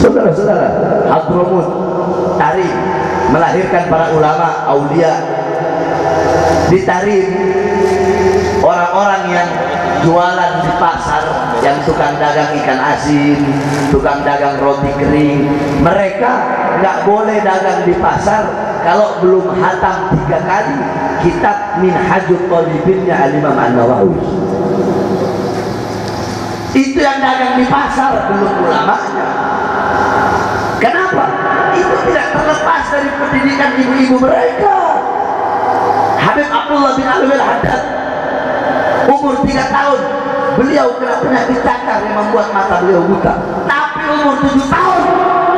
Saudara-saudara, Hadramut Tarim melahirkan para ulama aulia. Di Tarim orang-orang yang jualan di pasar, yang tukang dagang ikan asin, tukang dagang roti kering, mereka nggak boleh dagang di pasar kalau belum hatam 3 kali kitab Minhajul Talibinnya Al-Imam An-Nawawi. Itu yang dagang di pasar, belum ulamanya. Kenapa? Itu tidak terlepas dari pendidikan ibu-ibu mereka. Habib Abdullah bin Alwi Al-Haddad umur 3 tahun beliau kena penyakit cacar yang membuat mata beliau buta, tapi umur 7 tahun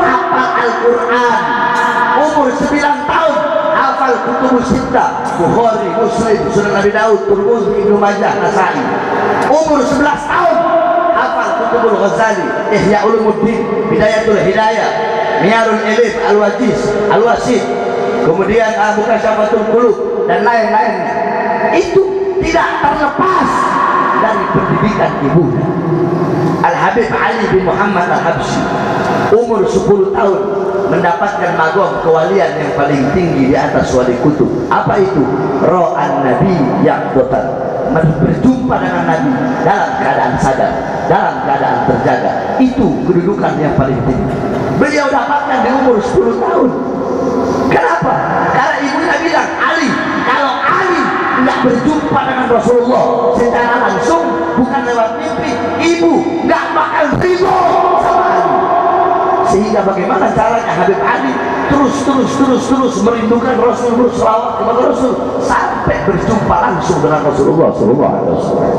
hafal Al-Quran, umur 9 tahun hafal Kutubus Sittah, Bukhari, Muslim, Sunan Abi Daud, Tirmidzi, Ibnu Majah, Nasai. Umur 11 tahun hafal Kutubul Ghazali, Ihya Ulumuddin, Bidayatul Hidayah, Miyarul Ilm, Al-Wajiz, Al-Wasid, kemudian Mukasyafatul Qulub dan lain-lainnya. Itu tidak terlepas dari pendidikan ibunya. Al-Habib Ali bin Muhammad Al-Habsyi umur 10 tahun mendapatkan magom kewalian yang paling tinggi di atas wali kutub. Apa itu? Ra'an Nabi yaqdatan, berjumpa dengan Nabi dalam keadaan sadar, dalam keadaan terjaga. Itu kedudukan yang paling tinggi. Beliau dapatkan di umur 10 tahun. Kenapa? Karena ibunya bilang, Ali, kalau Ali tidak berjumpa dengan Rasulullah secara langsung, bukan lewat mimpi, ibu nggak bakal ridho sama Ali. Sehingga bagaimana caranya Habib Ali terus merindukan Rasulullah, selawat kepada Rasul sampai berjumpa langsung dengan Rasulullah Sallallahu Alaihi Wasallam.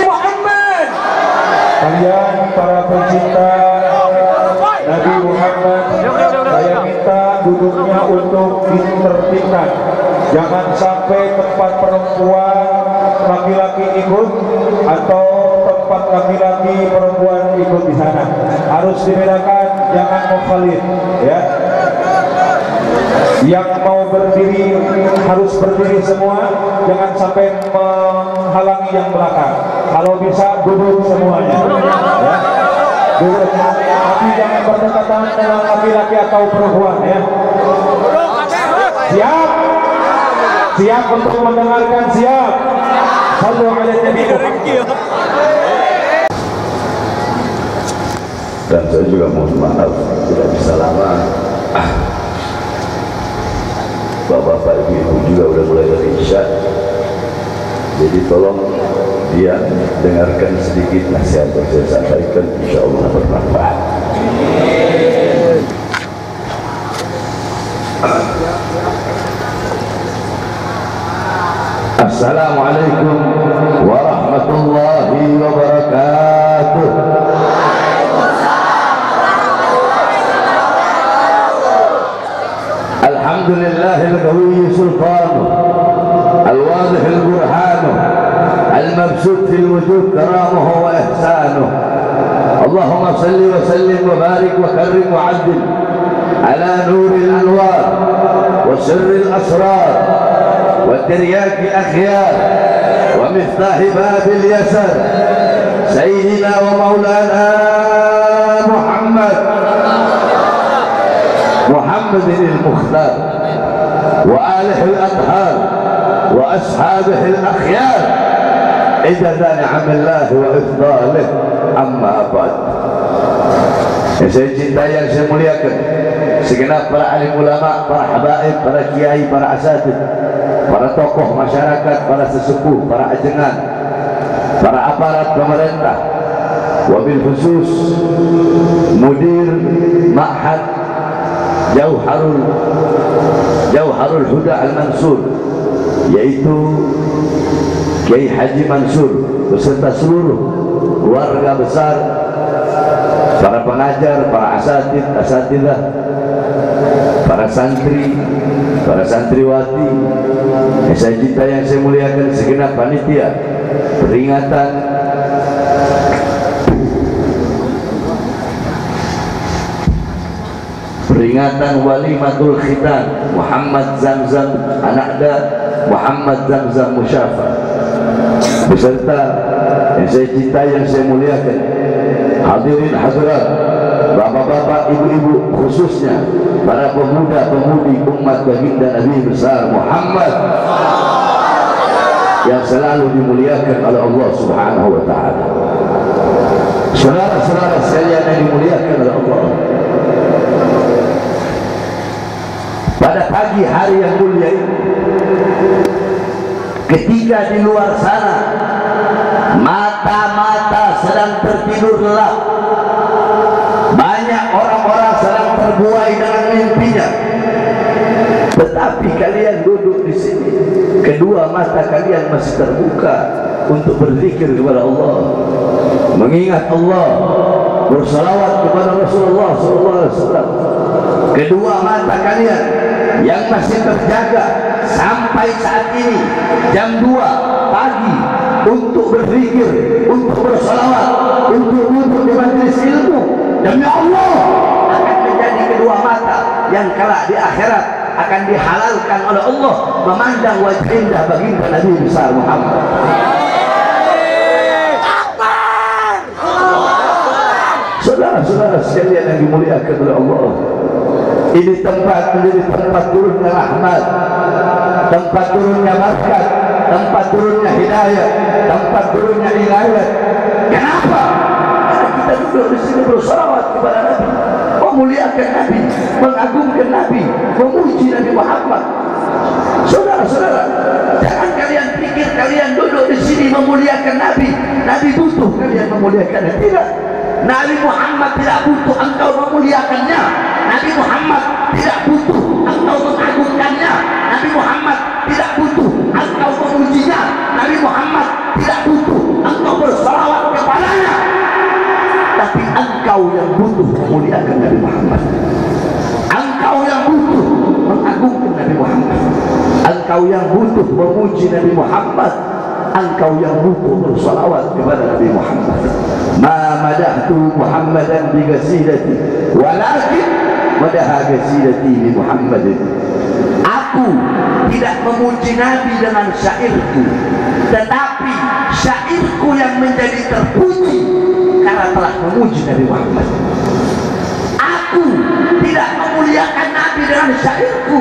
Muhammad, kalian para pencinta Nabi Muhammad, saya minta duduknya untuk ditertibkan. Jangan sampai tempat perempuan laki-laki ikut atau tempat laki-laki perempuan ikut di sana. Harus dibedakan, jangan mukhalif, ya. Yang mau berdiri harus berdiri semua, jangan sampai menghalangi yang belakang. Kalau bisa duduk semuanya, ya. Duduk, tapi jangan berdekatan dengan laki-laki atau perempuan, ya. Siap? Siap untuk mendengarkan, siap? Sallu ala Nabi. Dan saya juga mohon maaf tidak bisa lama. Bapak-bapak, ibu-ibu juga udah mulai dari Isya, jadi tolong dia dengarkan sedikit nasihat yang saya sampaikan, insya Allah bermanfaat. Assalamualaikum warahmatullahi wabarakatuh. Alhamdulillahil qawiyyi sultanu, al-wadih al-burhanu, al-mabsut fil wujud karamuhu wa ihsanuhu. Allahumma salli wa sallim wa barik wa karrim wa addil ala nuril anwar wa sirril asrar wa tiryaki akhyar wa miftahi babil yasar sayyidina wa maulana محمد المختار وآله الأطهار وأصحابه الأخيار عدد نعم الله وإفضاله. أما بعد, yang saya cintai, yang saya muliakan, segenap para alim ulama, para habaib, para kiai, para asatid, para tokoh masyarakat, para sesepuh, para ajengan, para aparat pemerintah, wabil khusus mudir ma'had Jauharul Huda Al-Mansur, yaitu Kiai Haji Mansur beserta seluruh keluarga besar, para pengajar, para asatidah, para santri, para santriwati, yang saya cinta, yang saya muliakan, segenap panitia peringatan walimatul khitan Muhammad Zamzam Anakda Muhammad Zamzam Musyafa, beserta yang saya cintai, yang saya muliakan, hadirin hadirat bapak-bapak, ibu-ibu, khususnya para pemuda-pemudi umat baginda Nabi besar Muhammad yang selalu dimuliakan oleh Allah Subhanahu wa taala. Saudara-saudara sekalian yang dimuliakan oleh Allah, pada pagi hari yang mulia ini, ketika di luar sana mata-mata sedang tertidur lelap, banyak orang-orang sedang terbuai dengan mimpinya, tetapi kalian duduk di sini, kedua mata kalian masih terbuka untuk berzikir kepada Allah, mengingat Allah, bersalawat kepada Rasulullah SAW. Kedua mata kalian yang masih terjaga sampai saat ini jam 2 pagi untuk berzikir, untuk bersalawat, untuk duduk di majelis ilmu, demi Allah akan menjadi kedua mata yang kelak di akhirat akan dihalalkan oleh Allah memandang wajah indah baginda Nabi besar Muhammad. Saudara-saudara sekalian yang dimuliakan oleh Allah, ini tempat menjadi tempat turunnya rahmat, tempat turunnya berkat, tempat turunnya hidayah, tempat turunnya inayat. Kenapa? Karena kita duduk di sini bersalawat kepada Nabi, memuliakan Nabi, mengagungkan Nabi, memuji Nabi Muhammad. Saudara-saudara, jangan kalian pikir kalian duduk di sini memuliakan Nabi, Nabi butuh kalian memuliakannya. Tidak. Nabi Muhammad tidak butuh engkau memuliakannya. Nabi Muhammad tidak butuh engkau mengagungkannya. Nabi Muhammad tidak butuh engkau memujinya. Nabi Muhammad tidak butuh engkau bersalawat kepadanya. Tapi engkau yang butuh memuliakan Nabi Muhammad. Engkau yang butuh mengagungkan Nabi Muhammad. Engkau yang butuh memuji Nabi Muhammad. Engkau yang butuh bersalawat kepada Nabi Muhammad. Ma madahtu Muhammadan bi qasidati walakin madaha qasidati li Muhammadin. Aku tidak memuji Nabi dengan syairku, tetapi syairku yang menjadi terpuji karena telah memuji Nabi Muhammad. Aku tidak memuliakan Nabi dengan syairku,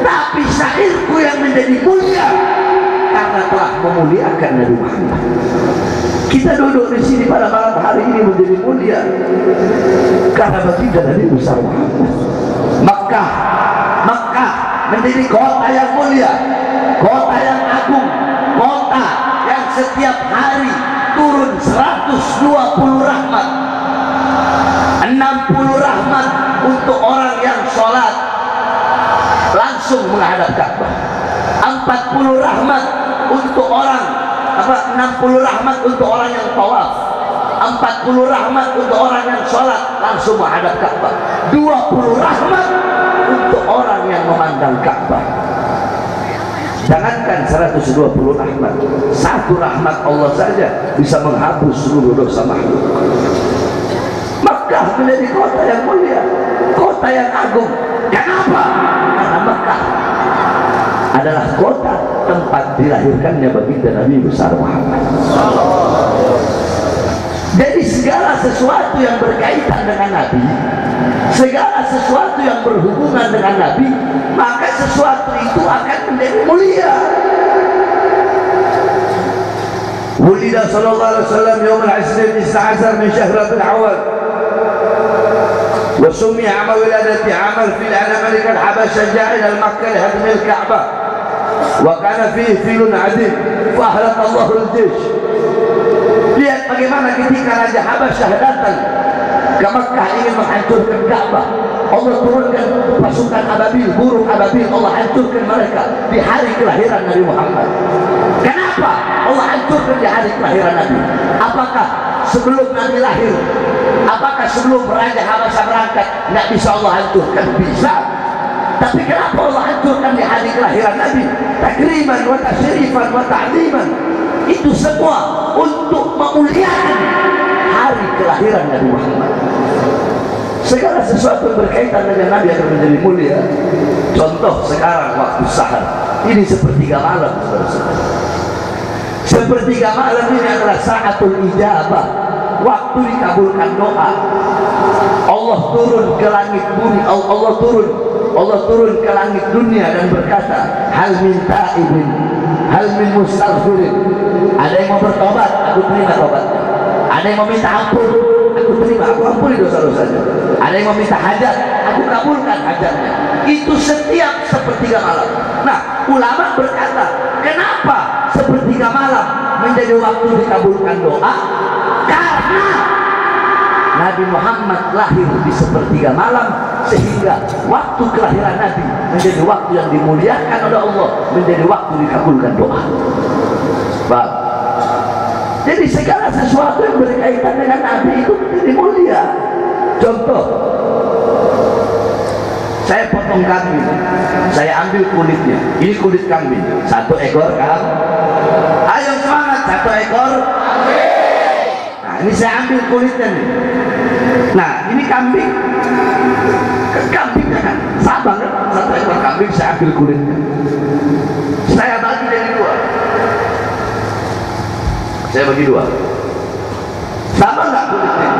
tapi syairku yang menjadi mulia karena telah memuliakan Nabi Muhammad. Kita duduk di sini pada malam hari ini menjadi mulia karena baginda Nabi besar Muhammad. Makkah menjadi kota yang mulia, kota yang agung, kota yang setiap hari turun 120 rahmat, 60 rahmat untuk orang yang sholat langsung menghadap Ka'bah, 40 rahmat untuk orang 60 rahmat untuk orang yang tawaf, 40 rahmat untuk orang yang sholat langsung menghadap Ka'bah, 20 rahmat untuk orang yang memandang Ka'bah. Jangankan 120 rahmat, satu rahmat Allah saja bisa menghapus seluruh dosa makhluk. Makkah menjadi kota yang mulia, kota yang agung. Kenapa? Karena Makkah adalah kota tempat dilahirkannya baginda Nabi besar Muhammad. Jadi segala sesuatu yang berkaitan dengan Nabi, segala sesuatu yang berhubungan dengan Nabi, maka sesuatu itu akan menjadi mulia. Wulida sallallahu alaihi wasallam yawm al-'ashrin 19 min syahr Rabiul Awwal. وسمي عام ولادته عام الفيل أن ملك الحبشة جاء إلى مكة لهدم الكعبة وكان فيه فيل عديد فأهلك الله الجيش. Lihat bagaimana ketika Raja Habasyah datang ke Makkah ingin menghancurkan Ka'bah, Allah turunkan pasukan ababil, burung ababil, Allah hancurkan mereka di hari kelahiran Nabi Muhammad. Kenapa Allah hancurkan di hari kelahiran Nabi? Apakah sebelum Nabi lahir, apakah sebelum Raja Habasyah berangkat nggak bisa Allah hancurkan? Bisa. Tapi kenapa Allah hancurkan di hari kelahiran Nabi? Takriman wa tasyrifan wa ta'ziman. Itu semua untuk memuliakan hari kelahiran Nabi Muhammad. Segala sesuatu yang berkaitan dengan Nabi akan menjadi mulia. Contoh sekarang waktu sahar, ini sepertiga malam, saudara-saudara. Sepertiga malam ini adalah sa'atul ijabah, waktu dikabulkan doa. Allah turun ke langit bumi, Allah turun ke langit dunia dan berkata, hal min ta'ibin, hal min mustaghfirin. Ada yang mau bertobat, aku terima tobatnya. Ada yang mau minta ampun, aku terima, aku ampuni dosa-dosanya. Ada yang mau minta hajat, aku kabulkan hajatnya. Itu setiap sepertiga malam. Nah, ulama berkata, kenapa sepertiga malam menjadi waktu dikabulkan doa? Karena Nabi Muhammad lahir di sepertiga malam, sehingga waktu kelahiran Nabi menjadi waktu yang dimuliakan oleh Allah, menjadi waktu dikabulkan doa. Baik. Jadi segala sesuatu yang berkaitan dengan Nabi itu menjadi mulia. Contoh, saya potong kambing, saya ambil kulitnya. Ini kulit kambing, 1 ekor kambing. Ayo semangat, 1 ekor kambing. Nah, ini saya ambil kulitnya nih. Nah, ini kambing. Kambingnya kan sama kan? 1 ekor kambing, saya ambil kulitnya. Saya bagi jadi 2. Saya bagi 2. Sama nggak kulitnya?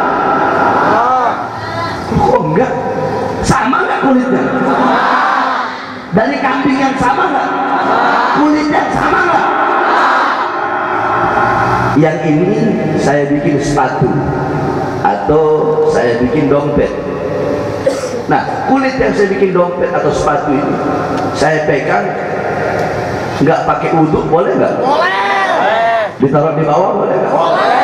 Kok enggak? Sama nggak kulitnya? Dari kambing yang sama nggak? Kulitnya sama nggak? Yang ini saya bikin sepatu atau saya bikin dompet. Nah, kulit yang saya bikin dompet atau sepatu ini saya pegang, nggak pakai uduk, boleh nggak? Boleh. Ditaruh di bawah boleh nggak? Boleh.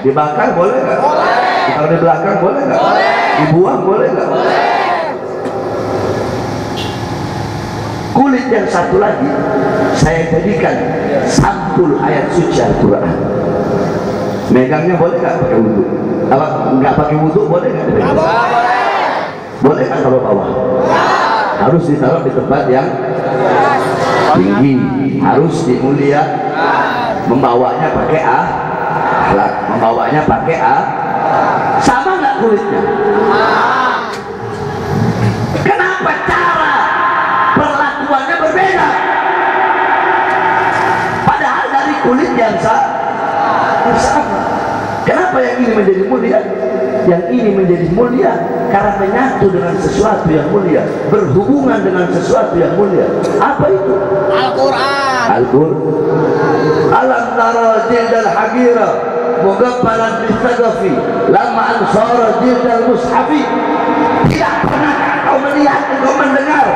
Dibakar boleh nggak? Boleh. Ditaruh di belakang boleh nggak? Boleh. Dibuang boleh nggak? Boleh. Kulit yang satu lagi saya jadikan sampul ayat suci Al-Quran. Megangnya boleh nggak pakai wudhu? Apa nggak pakai wudhu boleh nggak? Boleh. Boleh kan taruh bawah? Harus ditaruh di tempat yang tinggi, harus dimulia. Membawanya pakai akhlak, membawanya pakai sama nggak kulitnya? Kenapa cara perlakuannya berbeda? Padahal dari kulit yang sama. Kenapa yang ini menjadi mulia? Yang ini menjadi mulia karena menyatu dengan sesuatu yang mulia, berhubungan dengan sesuatu yang mulia. Apa itu? Al-Quran. Al-Quran. Alam tara jildal hagira mugabbalan bisagafi lama ansara jildal mushafi. Tidak pernah kau melihat, kau mendengar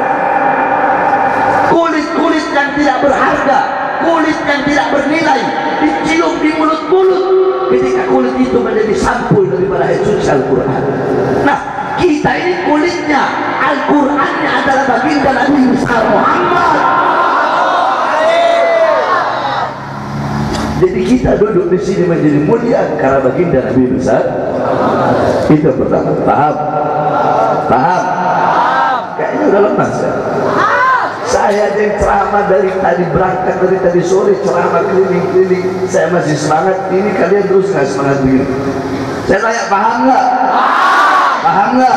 kulit-kulit yang tidak berharga, kulit yang tidak bernilai dicium di mulut-mulut ketika kulit itu menjadi sampul daripada ayat suci Al-Quran. Nah, kita ini kulitnya, Al-Qurannya adalah baginda Nabi besar Muhammad. Jadi kita duduk di sini menjadi mulia karena baginda Nabi besar. Itu pertama. Paham? Paham? Kayaknya udah lemas kan? Saya yang ceramah dari tadi, berangkat dari tadi sore, ceramah keliling-keliling, saya masih semangat. Ini kalian terus nggak semangat begini? Saya tanya, paham nggak? Paham nggak?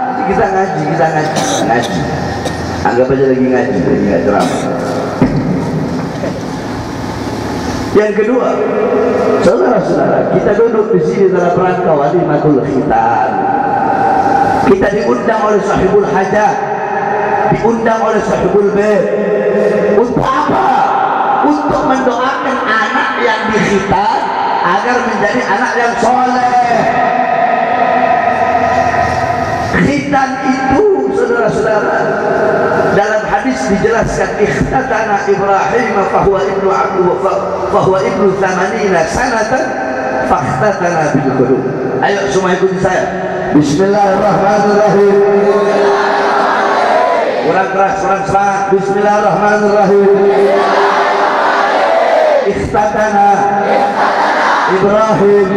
Jadi kita ngaji. Anggap aja lagi ngaji, lagi nggak ceramah. Yang kedua, saudara-saudara, kita duduk di sini dalam rangka walimatul khitan. Kita diundang oleh sahibul hajat, diundang oleh sahibul bait. Untuk apa? Untuk mendoakan anak yang dikhitan agar menjadi anak yang soleh. Khitan itu, saudara-saudara, dalam hadis dijelaskan, ikhtatana Ibrahim fahuwa ibnu abdu fahuwa ibnu thamanina sanatan fakhtatana bil qulub. Ayo semua ikuti saya. Bismillahirrahmanirrahim. Kurang keras, kurang semangat. Bismillahirrahmanirrahim. Ikhtatana Ibrahim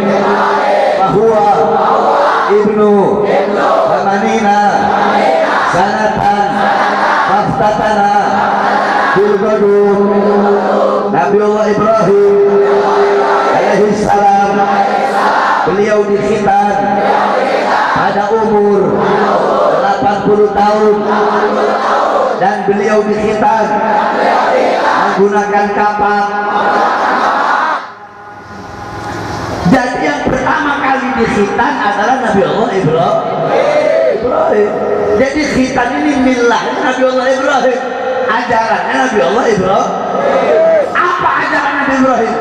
fahuwa ibnu thamanina sanatan fakhtatana bil qulub. Nabi Allah Ibrahim alaihi salam, beliau dikhitan pada umur 80 tahun dan beliau dikhitan menggunakan kapak. Jadi yang pertama kali khitan adalah Nabi Allah Ibrahim. Jadi khitan ini millahnya Nabi Allah Ibrahim, ajarannya Nabi Allah Ibrahim. Apa ajaran Nabi Ibrahim?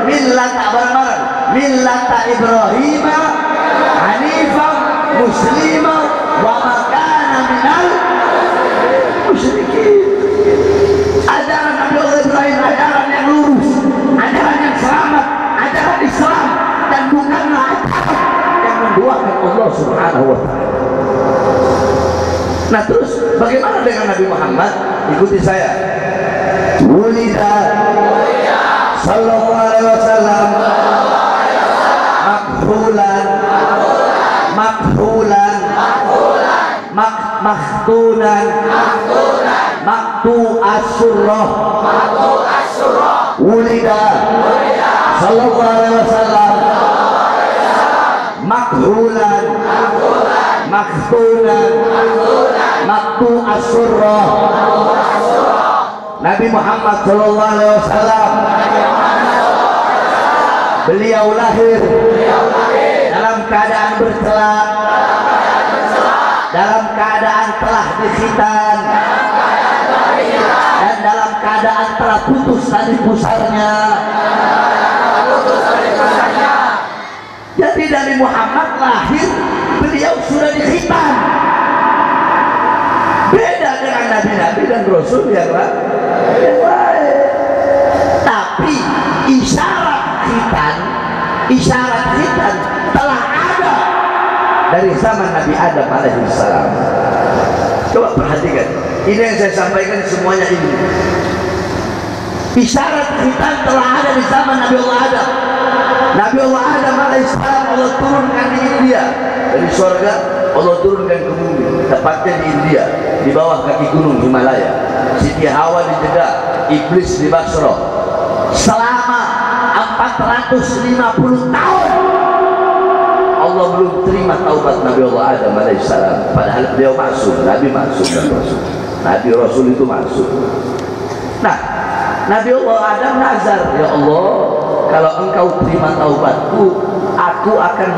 Millata bareng-bareng, millata Ibrahim hanifan muslimah wa ma kana minal musyrikin. Ajaran Nabi Allah Ibrahim ajaran yang lurus, ajaran yang selamat, ajaran Islam, dan bukanlah ajaran yang menduakan Allah Subhanahu wa ta'ala. Nah, terus bagaimana dengan Nabi Muhammad? Ikuti saya. Wulida sallallahu alaihi wasallam makhulan makhtunan maktu asurrah. Wulida sallallahu alaihi wasallam makhulan makhtunan maktu asurrah. Nabi Muhammad sallallahu alaihi wasallam beliau lahir dalam keadaan bercela, dalam keadaan telah dikhitan, dan dalam keadaan telah putus tali pusarnya. Jadi Nabi Muhammad lahir beliau sudah dikhitan. Beda dengan nabi-nabi dan rasul yang lain. Tapi isyarat khitan telah ada dari zaman Nabi Adam alaihissalam. Coba perhatikan, ini yang saya sampaikan semuanya ini. Isyarat khitan telah ada di zaman Nabi Allah Adam. Nabi Allah Adam alaihissalam Allah turunkan di India dari surga, Allah turunkan ke bumi, tepatnya di India, di bawah kaki gunung Himalaya. Siti Hawa di Jeddah, Iblis di Basra. Selama 450 tahun Allah belum terima taubat Nabi Allah Adam alaihissalam. Padahal beliau maksum, Nabi maksum dan Rasul. Nabi Rasul itu maksum. Nah, Nabi Allah Adam nazar, ya Allah, kalau engkau terima taubatku, aku akan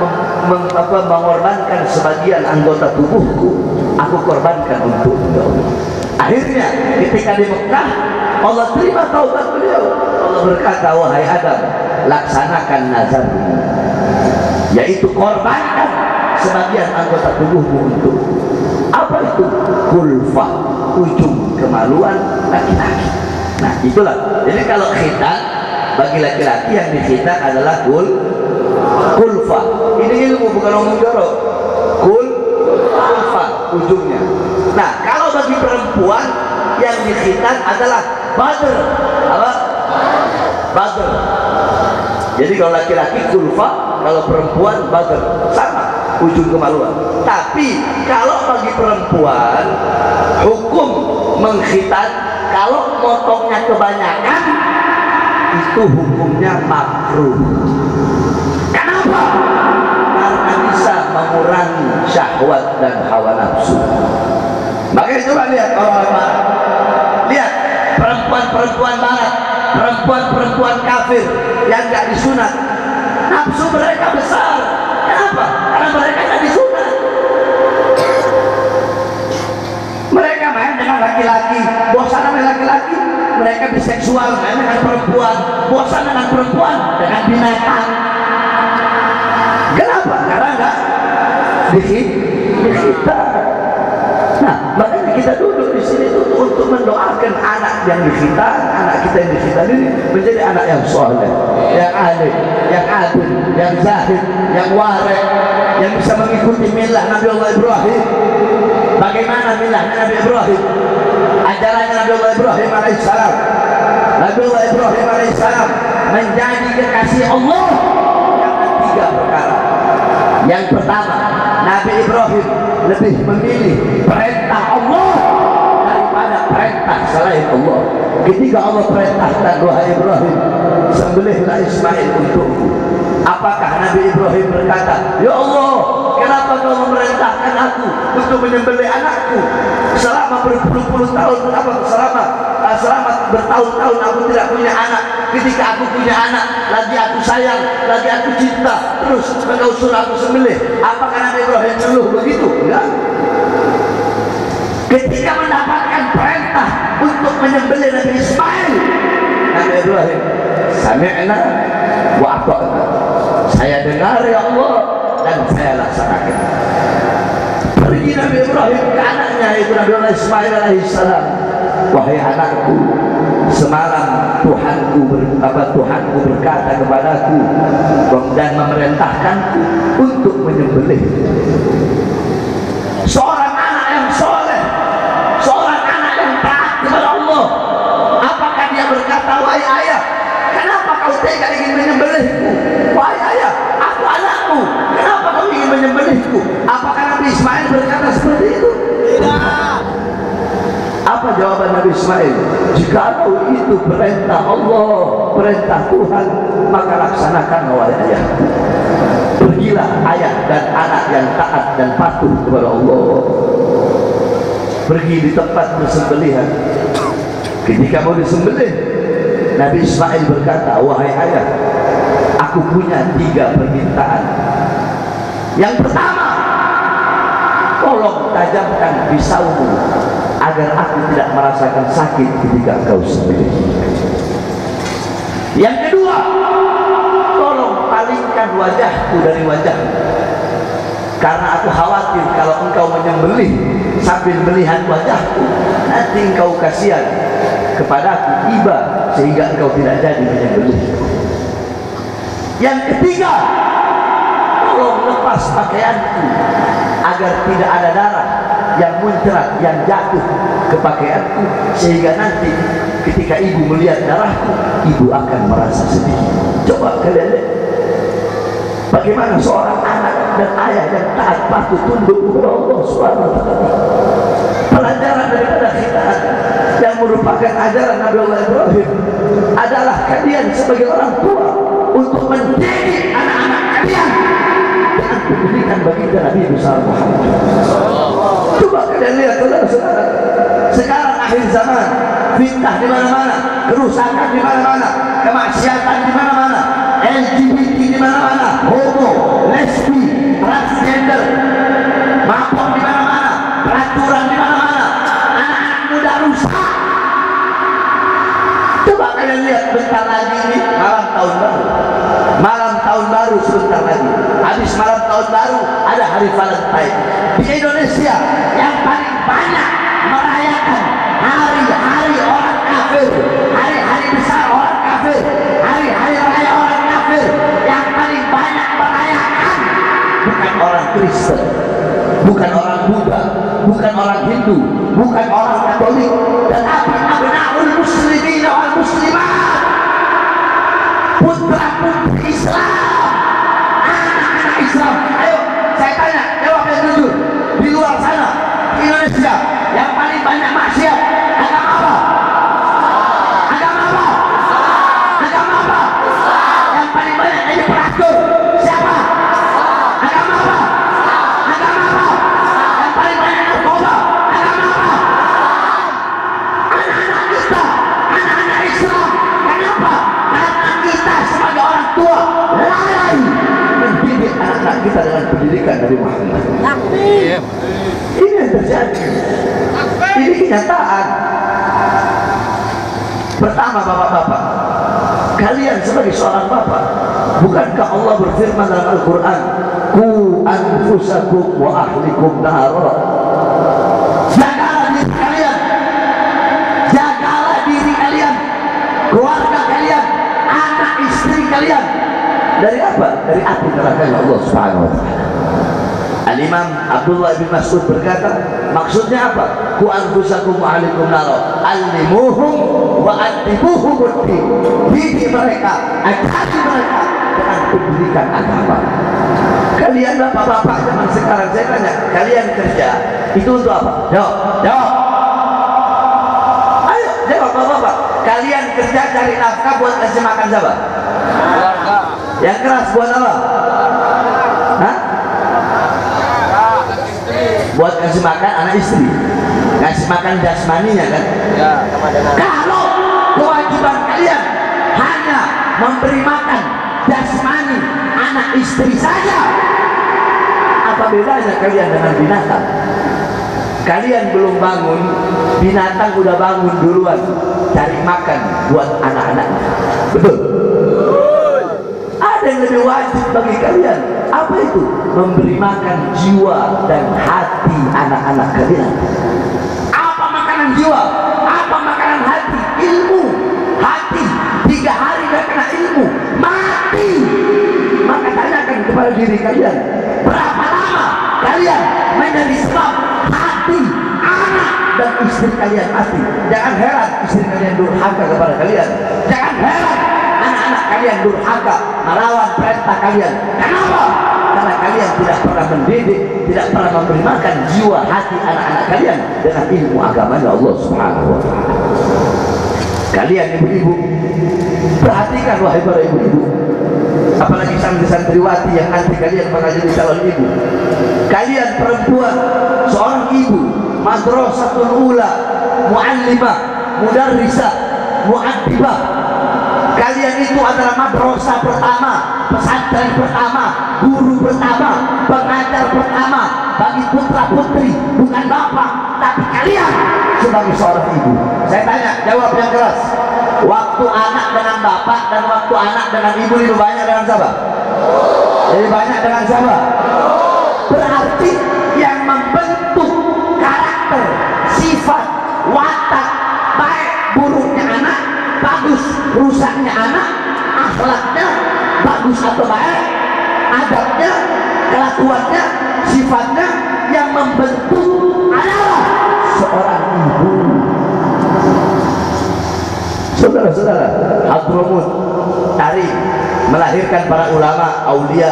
mengorbankan sebagian anggota tubuhku, aku korbankan untukmu, ya Allah. Akhirnya ketika di Mekah Allah terima taubat beliau. Allah berkata, wahai Adam, laksanakan nazarmu, yaitu korbankan sebagian anggota tubuhmu untuk apa itu? Kulfah, ujung kemaluan laki-laki. Nah, itulah. Jadi kalau khitan bagi laki-laki yang dikhitan adalah kulfah. Ini ilmu, bukan omong jorok. Kulfah ujungnya. Nah, kalau bagi perempuan yang dikhitan adalah badr. Apa? Badr. Jadi kalau laki-laki kulfah, kalau perempuan badr, sama ujung kemaluan. Tapi kalau bagi perempuan hukum mengkhitan, kalau motongnya kebanyakan itu hukumnya makruh. Kenapa? Karena bisa mengurangi syahwat dan hawa nafsu. Makanya coba lihat orang-orang barat, lihat perempuan-perempuan barat, perempuan-perempuan kafir yang gak disunat, nafsu mereka besar. Kenapa? Karena mereka gak disunat. Mereka main dengan laki-laki, bosan dengan laki-laki, mereka biseksual, main dengan perempuan, bosan dengan perempuan, dengan binatang. Kenapa? Karena enggak dikhitan. Nah, makanya kita duduk di sini untuk mendoakan anak yang dikhitan, anak kita yang dikhitan ini menjadi anak yang soleh, yang alim, yang adil, yang zahid, yang warek, yang bisa mengikuti milah Nabi Allah Ibrahim. Bagaimana milahnya Nabi Ibrahim? Ajarannya Nabi Allah Ibrahim alaihissalam. Nabi Allah Ibrahim alaihissalam menjadi kekasih Allah karena 3 perkara. Yang pertama, Nabi Ibrahim lebih memilih perintah Allah daripada perintah selain Allah. Ketika Allah perintahkan, wahai Ibrahim, sembelihlah Ismail untukku. Apakah Nabi Ibrahim berkata, ya Allah, kenapa kau memerintahkan aku untuk menyembelih anakku selama berpuluh-puluh tahun? Kenapa selama selama bertahun-tahun aku tidak punya anak. Ketika aku punya anak, lagi aku sayang, lagi aku cinta, terus engkau suruh aku sembelih. Apakah Nabi Ibrahim ngeluh begitu? Enggak. Ketika mendapatkan perintah untuk menyembelih Nabi Ismail, Nabi Ibrahim, sami'na wa ata'na. Saya dengar ya Allah dan saya laksanakan. Pergi Nabi Ibrahim ke anaknya, itu Nabi Ismail alaihissalam. Wahai anakku, semalam Tuhanku berkata kepadaku dan memerintahkanku untuk menyembelih seorang anak yang soleh, seorang anak yang taat kepada Allah. Apakah dia berkata, wahai ayah, kenapa kau tega ingin menyembelihku? Wahai ayah, aku anakmu, kenapa kau ingin menyembelihku? Apakah Nabi Ismail berkata seperti itu? Tidak. Apa jawaban Nabi Ismail? Jika itu perintah Allah, perintah Tuhan, maka laksanakan wahai ayah. Pergilah ayah dan anak yang taat dan patuh kepada Allah. Pergi di tempat persembelihan. Ketika mau disembelih, Nabi Ismail berkata, wahai ayah, aku punya 3 permintaan. Yang pertama, tolong tajamkan pisaumu agar aku tidak merasakan sakit ketika engkau sembelih. Yang kedua, tolong palingkan wajahku dari wajahmu, karena aku khawatir kalau engkau menyembelih sambil melihat wajahku, nanti engkau kasihan kepadaku, iba, sehingga engkau tidak jadi menyembelih. Yang ketiga, tolong lepas pakaianku agar tidak ada darah yang muncrat, yang jatuh ke pakaianku, sehingga nanti ketika ibu melihat darahku, ibu akan merasa sedih. Coba kalian lihat bagaimana seorang anak dan ayah yang taat patuh tunduk kepada Allah Subhanahu wa Ta'ala. Pelajaran daripada kita yang merupakan ajaran Nabi Allah Ibrahim adalah kalian sebagai orang tua untuk mendidik anak-anak kalian dengan pendidikan baginda Nabi besar Muhammad. Coba kalian lihat saudara-saudara, sekarang akhir zaman, fitnah di mana-mana, kerusakan di mana-mana, kemaksiatan di mana-mana, LGBT di mana-mana, homo, lesbi, transgender, mabok di mana-mana, peraturan di mana-mana, anak-anak muda rusak. Coba kalian lihat, bentar lagi ini malam tahun baru. Malam tahun baru sebentar lagi. Habis malam tahun baru ada hari Valentine. Di Indonesia yang paling banyak merayakan hari-hari orang kafir, hari-hari besar orang kafir, hari-hari raya orang kafir, yang paling banyak merayakan bukan orang Kristen, bukan orang Buddha, bukan orang Hindu, bukan orang Katolik, tetapi abnaul muslimin wal muslimat, putra-putri Islam, anak-anak Islam. Ayo saya tanya, jawab yang jujur. Di luar sana, di Indonesia, yang paling banyak maksiat agama apa? Agama apa? Agama apa? Yang paling banyak jadi pelaku siapa? Agama apa? Agama apa? Yang paling banyak narkoba? Agama apa? Anak-anak kita, anak-anak Islam. Kenapa? Karena kita sebagai orang tua lalai mendidik anak-anak kita dengan pendidikan dari Muhammad. Ini yang terjadi. Ini kenyataan. Pertama, bapak-bapak, kalian sebagai seorang bapak, bukankah Allah berfirman dalam Al-Quran, ku anfusakum wa ahlikum nara. Jagalah diri kalian, jagalah diri kalian, keluarga kalian, anak istri kalian. Dari apa? Dari api neraka Allah Subhanahu wa Ta'ala. Al-Imam Abdullah bin Mas'ud berkata, maksudnya apa? Ku anfusakum wa ahlikum nara, allimuhum wa addibuhum, didik mereka, ajari mereka dengan pendidikan agama. Kalian bapak-bapak zaman sekarang, saya tanya, kalian kerja itu untuk apa? Jawab, jawab. Ayo jawab bapak-bapak. Kalian kerja cari nafkah buat kasih makan siapa? Keluarga. Yang keras buat apa? Hah? Buat kasih makan anak istri. ngasih makan jasmaninya kan Ya, sama dengan kalau kewajiban kalian hanya memberi makan jasmani anak istri saja, apa bedanya kalian dengan binatang? Kalian belum bangun, binatang udah bangun duluan cari makan buat anak-anaknya. Betul? Ada yang lebih wajib bagi kalian. Apa itu? Memberi makan jiwa dan hati anak-anak kalian. Apa makanan jiwa? Apa makanan hati? Ilmu. Hati 3 hari gak kena ilmu, mati. Maka tanyakan kepada diri kalian, berapa lama kalian menjadi sebab hati anak dan istri kalian mati? Jangan heran istri kalian durhaka kepada kalian. Jangan heran anak-anak kalian durhaka melawan perintah kalian. Kenapa? Karena kalian tidak pernah mendidik, tidak pernah memberi makan jiwa hati anak-anak kalian dengan ilmu agamanya Allah Subhanahu wa Ta'ala. Kalian ibu-ibu, perhatikan wahai para ibu-ibu, apalagi santri-santriwati yang nanti kalian bakal jadi calon ibu. Kalian perempuan, seorang ibu, madrasatul ula, muallimah, mudarrisah, muaddibah. Kalian itu adalah madrasah pertama, pesantren pertama, guru pertama, pengajar pertama bagi putra-putri, bukan bapak, tapi kalian sebagai seorang ibu. Saya tanya, jawab yang keras. Waktu anak dengan bapak dan waktu anak dengan ibu lebih banyak dengan siapa? Lebih banyak dengan siapa? Berarti yang membentuk karakter, sifat, watak, baik buruknya anak, bagus rusaknya anak, akhlaknya bagus atau baik, adabnya, kelakuannya, sifatnya, yang membentuk adalah seorang ibu. Saudara-saudara, Hadramut Tarim melahirkan para ulama, aulia.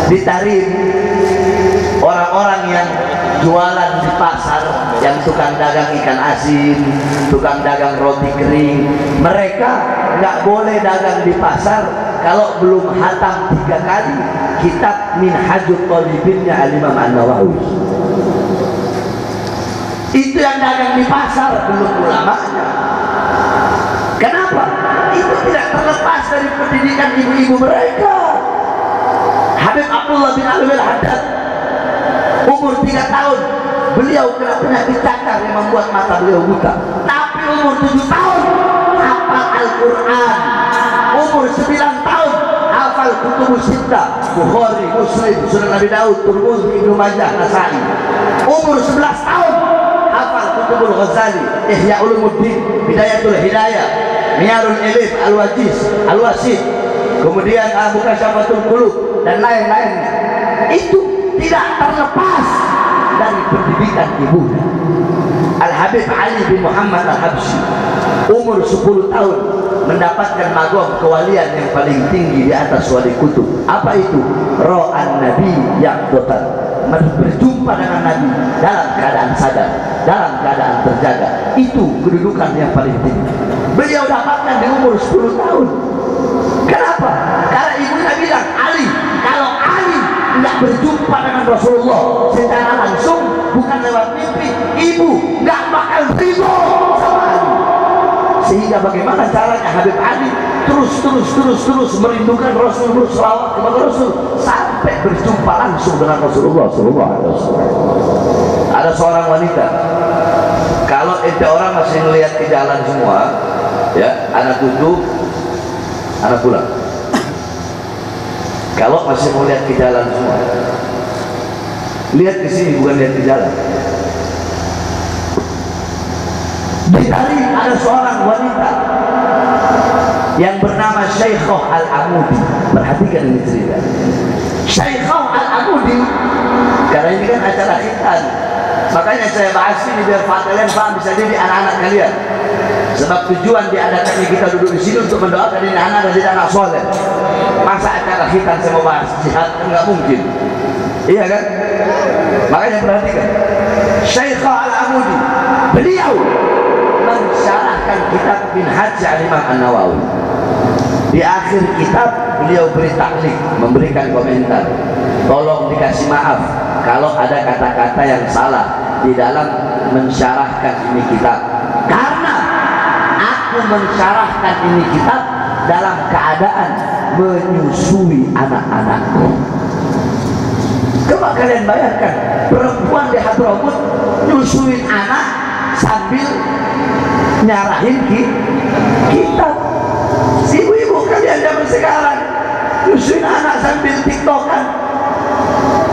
Di Tarim, orang-orang yang jualan di pasar, yang tukang dagang ikan asin, tukang dagang roti kering, mereka nggak boleh dagang di pasar kalau belum hatam 3 kali kitab Minhajul Talibinnya Al-Imam An-Nawawi. Itu yang dagang di pasar belum ulamanya. Kenapa? Itu tidak terlepas dari pendidikan ibu-ibu mereka. Habib Abdullah bin Alwi Al-Haddad umur 3 tahun beliau kena penyakit cacar yang membuat mata beliau buta. Tapi umur 7 tahun hafal Al-Quran. Umur 9 tahun hafal Kutubus Sittah, Bukhari, Muslim, Sunan Abi Daud, Tirmidzi, Ibnu Majah, Nasai. Umur 11 tahun hafal Kutubul Ghazali, Ihya Ulumuddin, Bidayatul Hidayah, Miyarul Ilif, Al-Wajiz, Al-Wasid, kemudian Mukasyafatul Qulub dan lain-lainnya. Itu tidak terlepas dari pendidikan ibunya. Al-Habib Ali bin Muhammad Al-Habsyi umur 10 tahun mendapatkan magom kewalian yang paling tinggi di atas wali kutub. Apa itu? Ro'an Nabi Yaqdotan, berjumpa dengan Nabi dalam keadaan sadar, dalam keadaan terjaga. Itu kedudukan yang paling tinggi beliau dapatkan di umur 10 tahun. Kenapa? Karena ibunya bilang, Ali, kalau Ali tidak berjumpa dengan Rasulullah secara langsung, bukan lewat mimpi, ibu nggak bakal ridho sama Ali. Sehingga bagaimana caranya Habib Ali terus merindukan Rasulullah, selawat kepada Rasul sampai berjumpa langsung dengan Rasulullah Sallallahu Alaihi Wasallam. Ada seorang wanita, kalau ente orang masih melihat ke jalan semua, ya, anak duduk, anak pulang. Kalau masih mau lihat ke jalan semua, lihat ke sini, bukan lihat ke jalan. Di Tarim ada seorang wanita yang bernama Syaikhah Al-Amudi. Perhatikan ini cerita. Syaikhah Al-Amudi, karena ini kan acara khitan, makanya saya bahas ini biar kalian paham, bisa jadi anak-anak kalian. Sebab tujuan diadakannya kita duduk di sini untuk mendoakan ini anak dan jadi anak soleh. Masa acara khitan saya mau bahas jihad, kan nggak mungkin. Iya kan? Makanya perhatikan. Syaikhah Al-Amudi, beliau mensyarahkan kitab Minhaj Al-Imam An-Nawawi. Di akhir kitab beliau beri taklik, memberikan komentar. Tolong dikasih maaf kalau ada kata-kata yang salah di dalam mensyarahkan ini kitab, karena aku mensyarahkan ini kitab dalam keadaan menyusui anak-anakku. Coba kalian bayangkan, perempuan di Hadramut nyusuin anak sambil nyarahin kitab. Ibu-ibu kalian zaman sekarang nyusuin anak sambil tiktokan,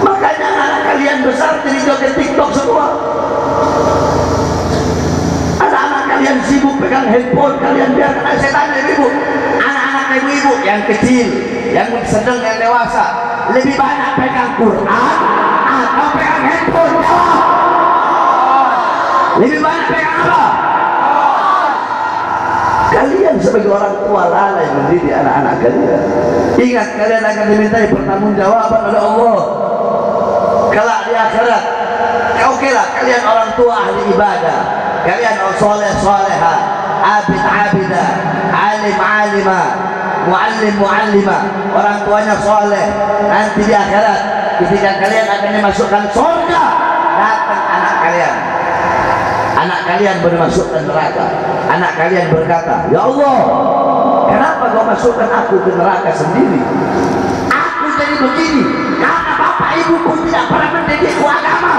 makanya anak kalian besar jadi joget tiktok semua. Anak-anak kalian sibuk pegang handphone, kalian biarkan. Saya tanya ibu, anak-anak ibu-ibu yang kecil, yang sedang, yang dewasa, lebih banyak pegang Quran atau pegang handphone? Jawab. Lebih banyak pegang apa? Kalian sebagai orang tua lalai mendidik anak-anak kalian. Ingat, kalian akan dimintai pertanggungjawaban oleh Allah kelak di akhirat. Oke lah, kalian orang tua ahli ibadah, kalian soleh soleha, abid abidah, alim alimah, muallim muallimah, orang tuanya soleh. Nanti di akhirat ketika kalian akan dimasukkan surga, datang anak kalian, anak kalian dimasukkan neraka. Anak kalian berkata, ya Allah, kenapa kau masukkan aku ke neraka sendiri? Aku jadi begini karena bapak ibuku tidak pernah mendidikku agama.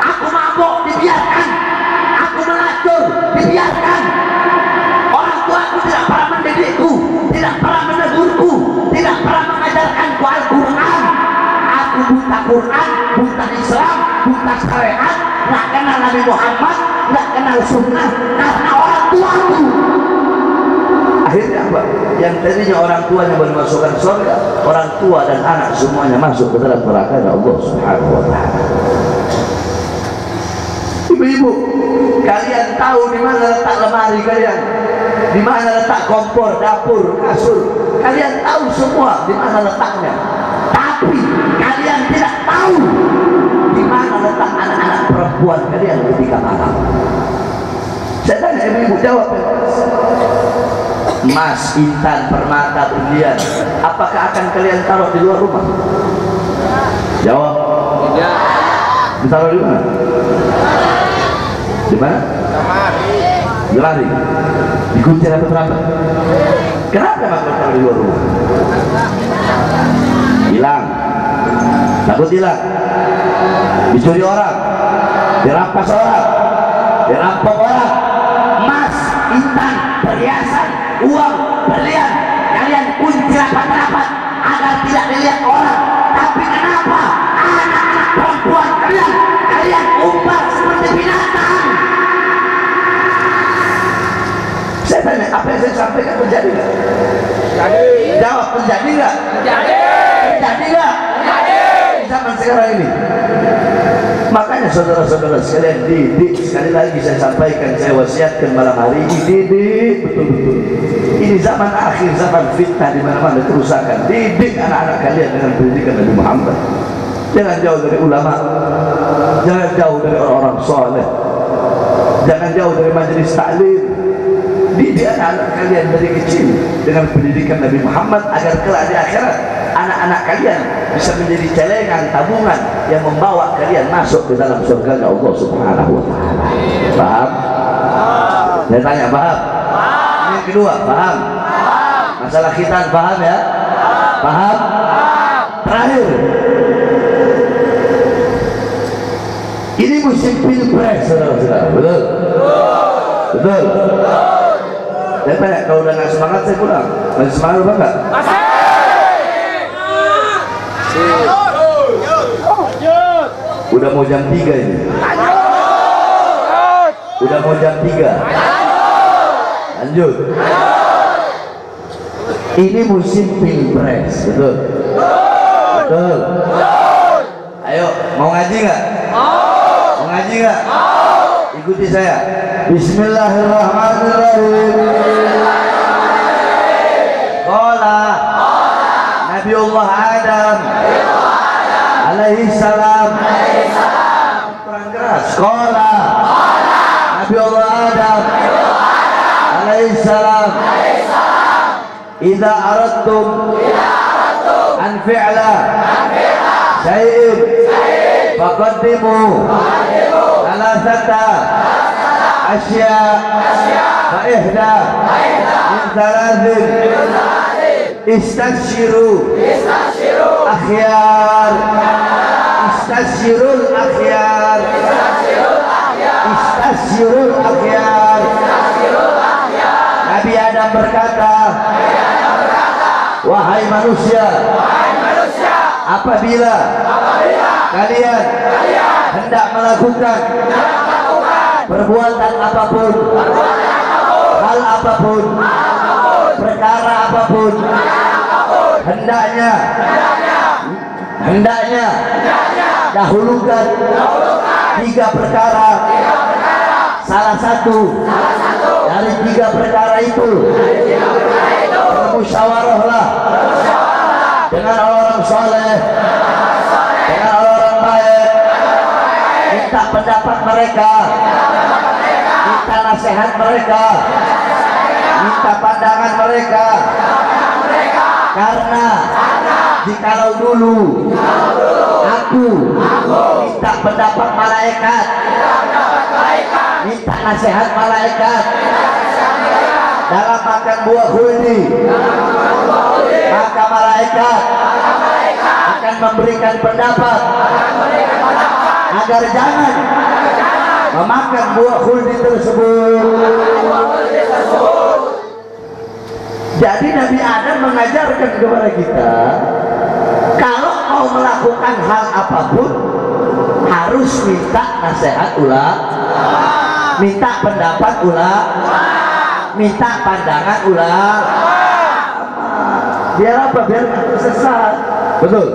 Aku mabuk, dibiarkan. Aku melacur, dibiarkan. Orang tuaku tidak pernah mendidikku, tidak pernah menegurku, tidak pernah mengajarkanku Al-Quran. Aku buta Quran, buta Islam, buta syariat, nggak kenal Nabi Muhammad, nggak kenal sunnah, karena orang tuaku. Akhirnya apa? Yang tadinya orang tuanya bermasukkan surga, orang tua dan anak semuanya masuk ke dalam neraka Allah Subhanahu wa Ta'ala. Ibu-ibu, kalian tahu di mana letak lemari kalian, di mana letak kompor, dapur, kasur, kalian tahu semua di mana letaknya. Tapi kalian tidak tahu di mana letak anak-anak perempuan kalian ketika malam. Saya tanya ibu-ibu, jawab ya. Emas, intan, permata, berlian, apakah akan kalian taruh di luar rumah? Jawab. Tidak. Ditaruh di mana? Di mana? Di lemari. Dikunci atau kenapa? Kenapa kalian taruh di luar rumah? Hilang. Takut hilang. Dicuri orang, dirampas orang, dirampok orang. Emas, intan, perhiasan, uang, berlian, kalian kunci rapat-rapat agar tidak dilihat orang. Tapi kenapa anak-anak perempuan kalian umbar seperti binatang? Saya tanya, apa yang saya sampaikan terjadi nggak? Terjadi. Jawab, terjadi nggak? Terjadi. Terjadi nggak? Terjadi. Zaman sekarang ini. Makanya saudara-saudara sekalian, didik. Sekali lagi saya sampaikan, saya wasiatkan malam hari ini, didik betul-betul. Ini zaman akhir, zaman fitnah, di mana-mana kerusakan. Didik anak-anak kalian dengan pendidikan Nabi Muhammad. Jangan jauh dari ulama, jangan jauh dari orang-orang soleh, jangan jauh dari majelis taklim. Didik anak-anak kalian dari kecil dengan pendidikan Nabi Muhammad agar kelak di akhirat anak-anak kalian bisa menjadi celengan, tabungan yang membawa kalian masuk ke dalam surga Allah Subhanahu wa Ta'ala. Paham? Saya tanya, paham? Yang kedua, paham? Masalah khitan, paham ya? Paham? Terakhir, ini musim pilpres, saudara-saudara. Betul? Betul? Saya tanya, kalau udah nggak semangat saya pulang. Masih semangat apa enggak? Udah mau jam 3 ini. Udah mau jam 3. Lanjut. Ini musim pilpres, betul? Betul. Ayo, mau ngaji nggak? Mau ngaji nggak? Ikuti saya. Bismillahirrahmanirrahim. Qala Nabiullah Adam alaihi salam. Kurang keras. Qala Nabiullah Adam alaihi salam. Idza aradtum an fi'la syai'in faqaddimu thalathata asya fa ihda min thalathin istasyiru akhyar istasyirul akhyar istasyirul akhyar. Nabi Adam berkata, wahai manusia, apabila kalian hendak melakukan perbuatan apapun, hal apapun, perkara apapun, hendaknya dahulukan 3 perkara. Salah satu dari 3 perkara itu bermusyawarahlah dengan orang soleh, dengan orang baik, minta pendapat mereka, minta nasihat mereka, minta pandangan mereka. Karena jikalau dulu aku minta pendapat malaikat, minta nasihat malaikat dalam makan buah khuldi, maka malaikat akan memberikan pendapat agar jangan memakan buah khuldi tersebut. Jadi Nabi Adam mengajarkan kepada kita, kalau mau melakukan hal apapun harus minta nasihat ulama, minta pendapat ulama, minta pandangan ulama. Biar apa? Biar nggak tersesat. Betul.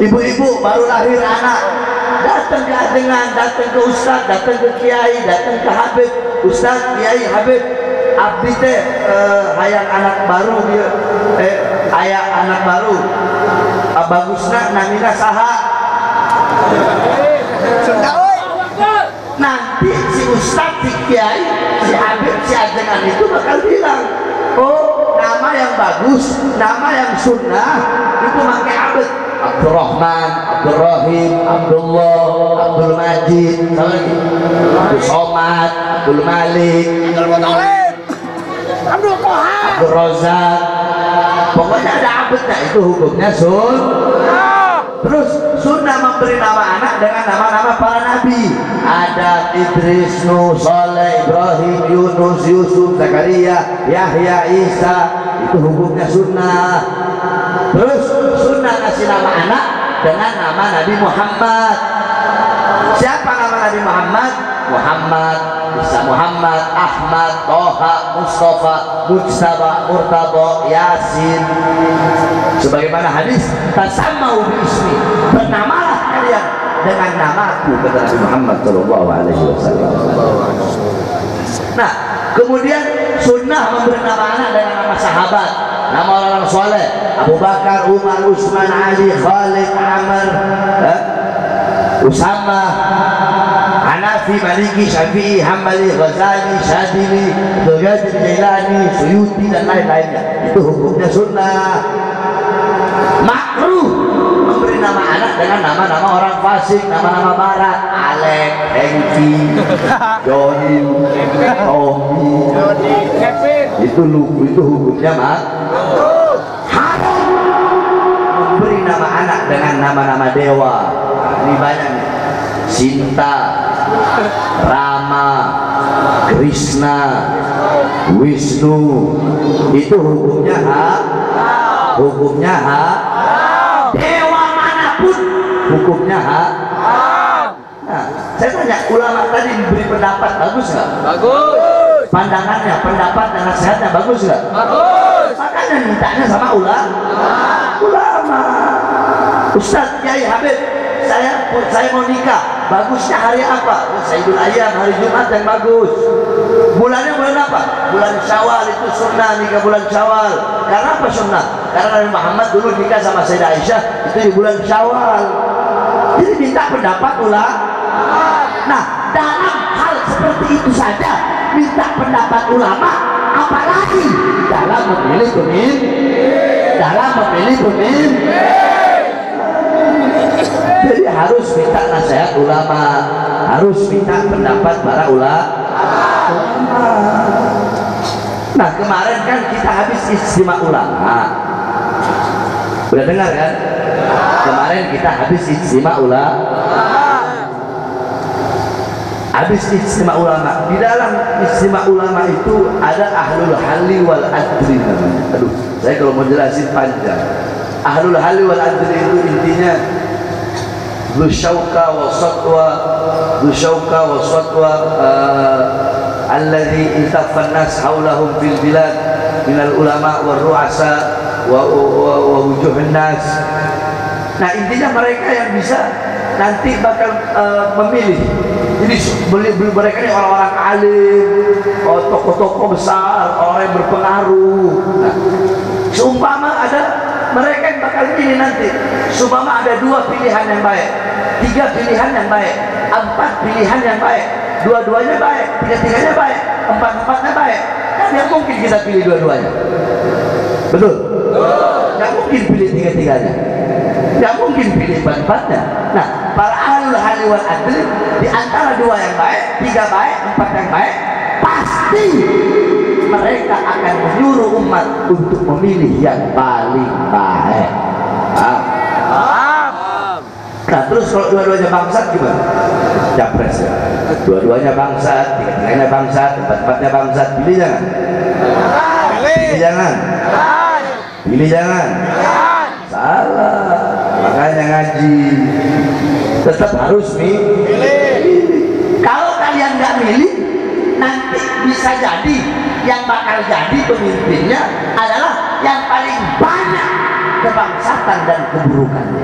Ibu-ibu baru lahir anak, datang ke ajengan, datang ke ustaz, datang ke kiai, datang ke habib, ustaz, kiai, habib. Abdi teh hayang anak baru dia, hayang anak baru. Bagusna namina saha. Nanti si ustaz, si kiai, si habib, si ajengan itu bakal bilang, oh nama yang bagus, nama yang sunnah itu pakai abad. Abdurrahman, Abdurrahim, Abdullah, Abdul Majid, Abdul Somad, Abdul Malik, Abdul Razak. Pokoknya ada abadnya, itu hukumnya Terus sunnah memberi nama anak dengan nama-nama para nabi. Ada Idris, Nuh, Saleh, Ibrahim, Yunus, Yusuf, Zakaria, Yahya, Isa. Itu hukumnya sunnah. Terus sunnah kasih nama anak dengan nama Nabi Muhammad. Siapa nama Nabi Muhammad? Muhammad, Isa Muhammad, Ahmad, Toha, Mustafa, Mujtaba, Murtaba, Yasin. Sebagaimana hadis, tasammau bi ismi, bernamalah kalian dengan namaku, kata Nabi Muhammad sallallahu alaihi wasallam. Nah, kemudian sunnah memberi nama anak dengan nama sahabat, nama orang-orang soleh, Abu Bakar, Umar, Utsman, Ali, Khalid, Amr, Usama, Hanafi, Maliki, Syafi'i, Hambali, Ghazali, Syadili, Abdul Qadir Jailani, Suyuti dan lain-lainnya. Itu hukumnya sunnah. Makruh memberi nama anak dengan nama-nama orang fasik, nama-nama barat, Alek, Hengki, Joni, Tommy. Itu hukumnya makruh. Haram memberi nama anak dengan nama-nama dewa. Ini banyak nih. Sinta, Rama, Krishna, Wisnu. Itu hukumnya hukumnya dewa manapun hukumnya Nah, saya tanya, ulama tadi diberi pendapat bagus nggak? Bagus. Pandangannya, pendapat dan nasihatnya bagus nggak? Bagus. Makanya mintanya sama ulama. Ustaz, Kiai, Habib, saya mau nikah. Bagusnya hari apa? Sayyidul Ayyam, hari Jumat yang bagus. Bulannya bulan apa? Bulan Syawal, itu sunnah nikah bulan Syawal. Karena apa sunnah? Karena Nabi Muhammad dulu nikah sama Sayyidah Aisyah itu di bulan Syawal. Jadi minta pendapat ulama. Nah, dalam hal seperti itu saja minta pendapat ulama, apalagi dalam memilih pemimpin. Jadi harus minta nasihat ulama, harus minta pendapat para ulama. Nah kemarin kan kita habis istimewa ulama, udah dengar kan? Kemarin kita habis istimewa ulama, habis istimewa ulama. Di dalam istimewa ulama itu ada ahlul halli wal adri namanya. Aduh, saya kalau mau jelasin panjang. Ahlul halli wal adri itu intinya Dzu syauka wa satwa, Dzu syauka wa satwa, alladzi iltafan nas haulahum fil bilad minal ulama war ru'asa wa wujuhun nas. Nah intinya mereka yang bisa nanti bakal memilih. Jadi mereka ini orang-orang alim, tokoh-tokoh besar, orang yang berpengaruh. Nah, seumpama ada mereka yang bakal pilih nanti, seumpama ada 2 pilihan yang baik, 3 pilihan yang baik, 4 pilihan yang baik, 2-duanya baik, 3-tiganya baik, 4-empatnya baik, kan yang mungkin kita pilih 2-duanya. Betul? Nggak mungkin pilih 3-tiganya, nggak mungkin pilih 4-empatnya. Nah para ahlul halli wal adli di antara 2 yang baik, 3 baik, 4 yang baik, pasti mereka akan menyuruh umat untuk memilih yang paling baik. Nah terus kalau 2-duanya bangsat gimana? Capres ya. 2-duanya bangsat, 3-tiganya bangsat, 4-empatnya bangsat, pilih jangan? Pilih jangan? Pilih jangan? Salah. Makanya ngaji tetap harus milih. Kalau kalian nggak milih, nanti bisa jadi yang bakal jadi pemimpinnya adalah yang paling banyak kebangsatan dan keburukannya.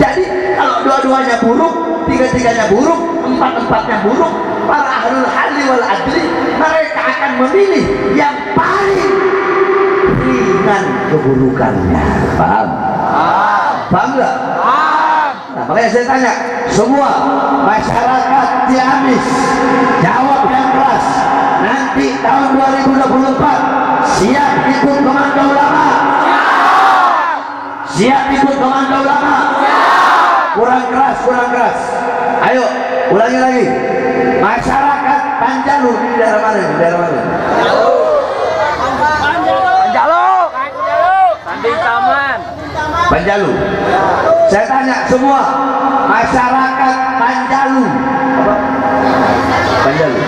Jadi kalau 2-duanya buruk, 3-tiganya buruk, 4-empatnya buruk, para ahlul halli wal adli mereka akan memilih yang paling ringan keburukannya. Paham? Paham nggak? Nah, makanya saya tanya semua masyarakat Ciamis, jawab yang keras. Nanti tahun 2024 siap ikut komando ulama? Siap ikut komando ulama? Kurang keras, kurang keras. Ayo, ulangi lagi. Masyarakat Panjalu di daerah mana? Di daerah mana? Panjalu. Tanding Taman. Panjalu. Saya tanya semua masyarakat Panjalu. Apa? Panjalu.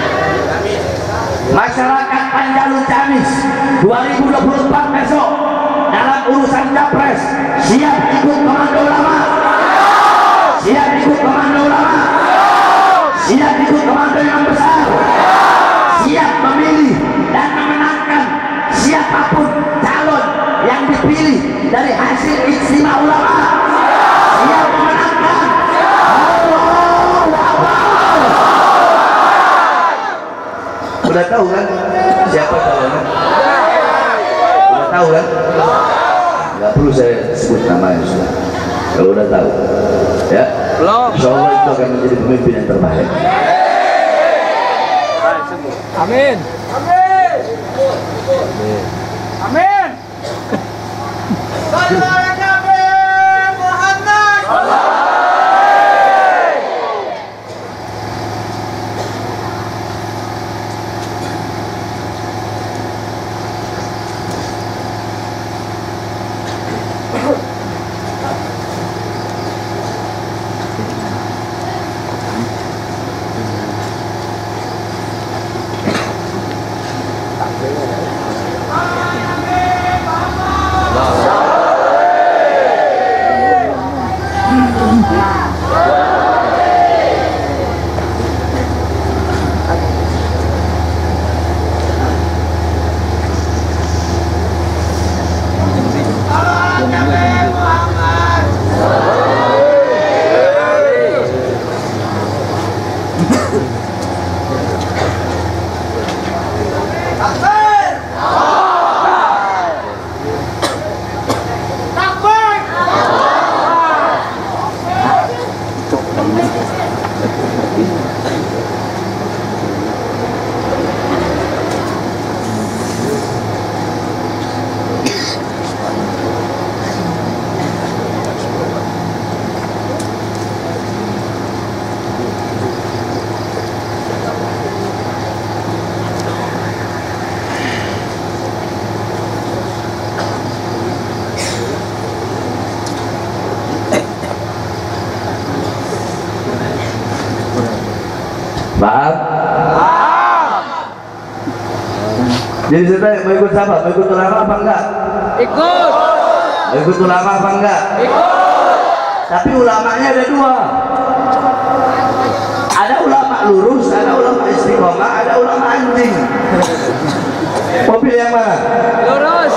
Masyarakat Panjalu Ciamis 2024 besok dalam urusan capres siap ikut komando ulama? Siap ikut komando ulama? Siap ikut komando yang besar? Siap memilih dan memenangkan siapapun calon yang dipilih dari hasil istimewa ulama? Siap memenangkan? Udah tahu kan siapa calonnya? Udah tahu kan? Nggak perlu saya sebut namanya sudah. Kalau udah tahu, ya. Belum. Insya Allah itu akan menjadi pemimpin yang terbaik. Amin. Amin. Amin. Paham? Jadi saya tanya, mau ikut siapa? Mau ikut ulama apa enggak? Ikut. Mau ikut ulama apa enggak? Ikut. Tapi ulamanya ada dua. Ada ulama lurus, ada ulama istiqomah, ada ulama anjing. Mau pilih yang mana? Lurus.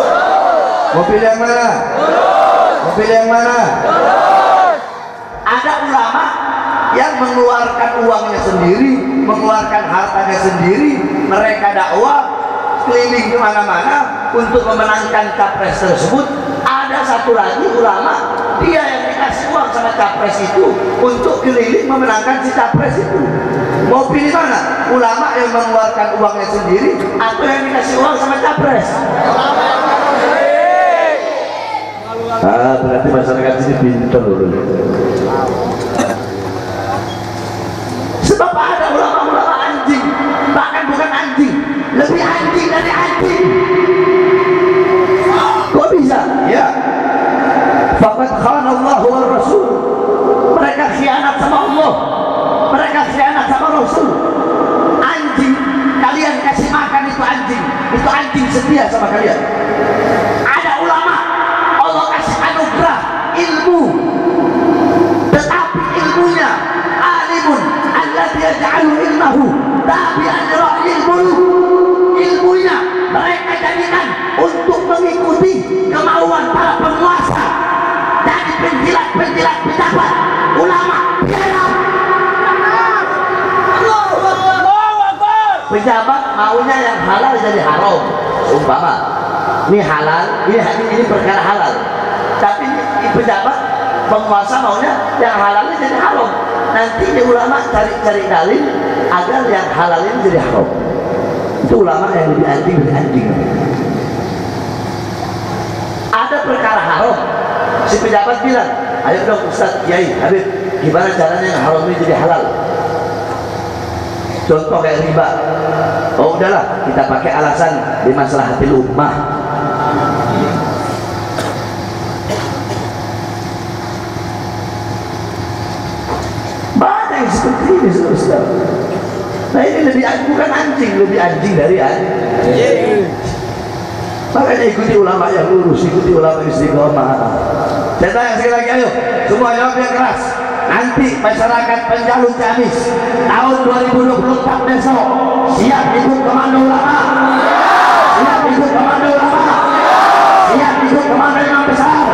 Mau pilih yang mana? Lurus. Mau pilih yang mana? Lurus. Ada ulama yang mengeluarkan uangnya sendiri, mengeluarkan hartanya sendiri, mereka dakwah keliling kemana-mana untuk memenangkan capres tersebut. Ada satu lagi ulama, dia yang dikasih uang sama capres itu untuk keliling memenangkan si capres itu. Mau pilih mana? Ulama yang mengeluarkan uangnya sendiri atau yang dikasih uang sama capres? Berarti masyarakat sini pintar dulu. Sebab ada ulama-ulama anjing, bahkan bukan anjing, lebih anjing dari anjing. Kok bisa? Ya. Faqad khana Allah wa Rasul. Mereka khianat sama Allah. Mereka khianat sama Rasul. Anjing, kalian kasih makan itu anjing setia sama kalian. Ada ulama, Allah kasih anugerah ilmu, tetapi ilmunya alimun alladzi yaj'alu ilmahu tabi'an li ra'yil muluk. Ilmunya mereka jadikan untuk mengikuti kemauan para penguasa. Jadi penjilat pejabat, ulama biarlah. Pejabat maunya yang halal jadi haram. Umpama ini halal, ini perkara halal, tapi ini pejabat penguasa maunya yang halalnya jadi haram. Nanti ulama cari dalil agar yang halal ini jadi haram. Itu ulama yang lebih anjing. Ada perkara haram, si pejabat bilang, ayo dong Ustaz, Kiai, Habib, gimana caranya yang haram ini jadi halal? Contoh kayak riba. Oh udahlah, kita pakai alasan di maslahatil ummah. Banyak yang seperti ini, Ustaz. Nah ini lebih bukan anjing, lebih anjing dari anjing. Makanya ikuti ulama yang lurus, ikuti ulama istiqomah. Saya tanya sekali lagi, ayo semua jawab yang keras. Nanti masyarakat Penjalun Ciamis tahun 2024 besok siap ikut komando ulama, siap ikut komando ulama, siap ikut komando imam besar.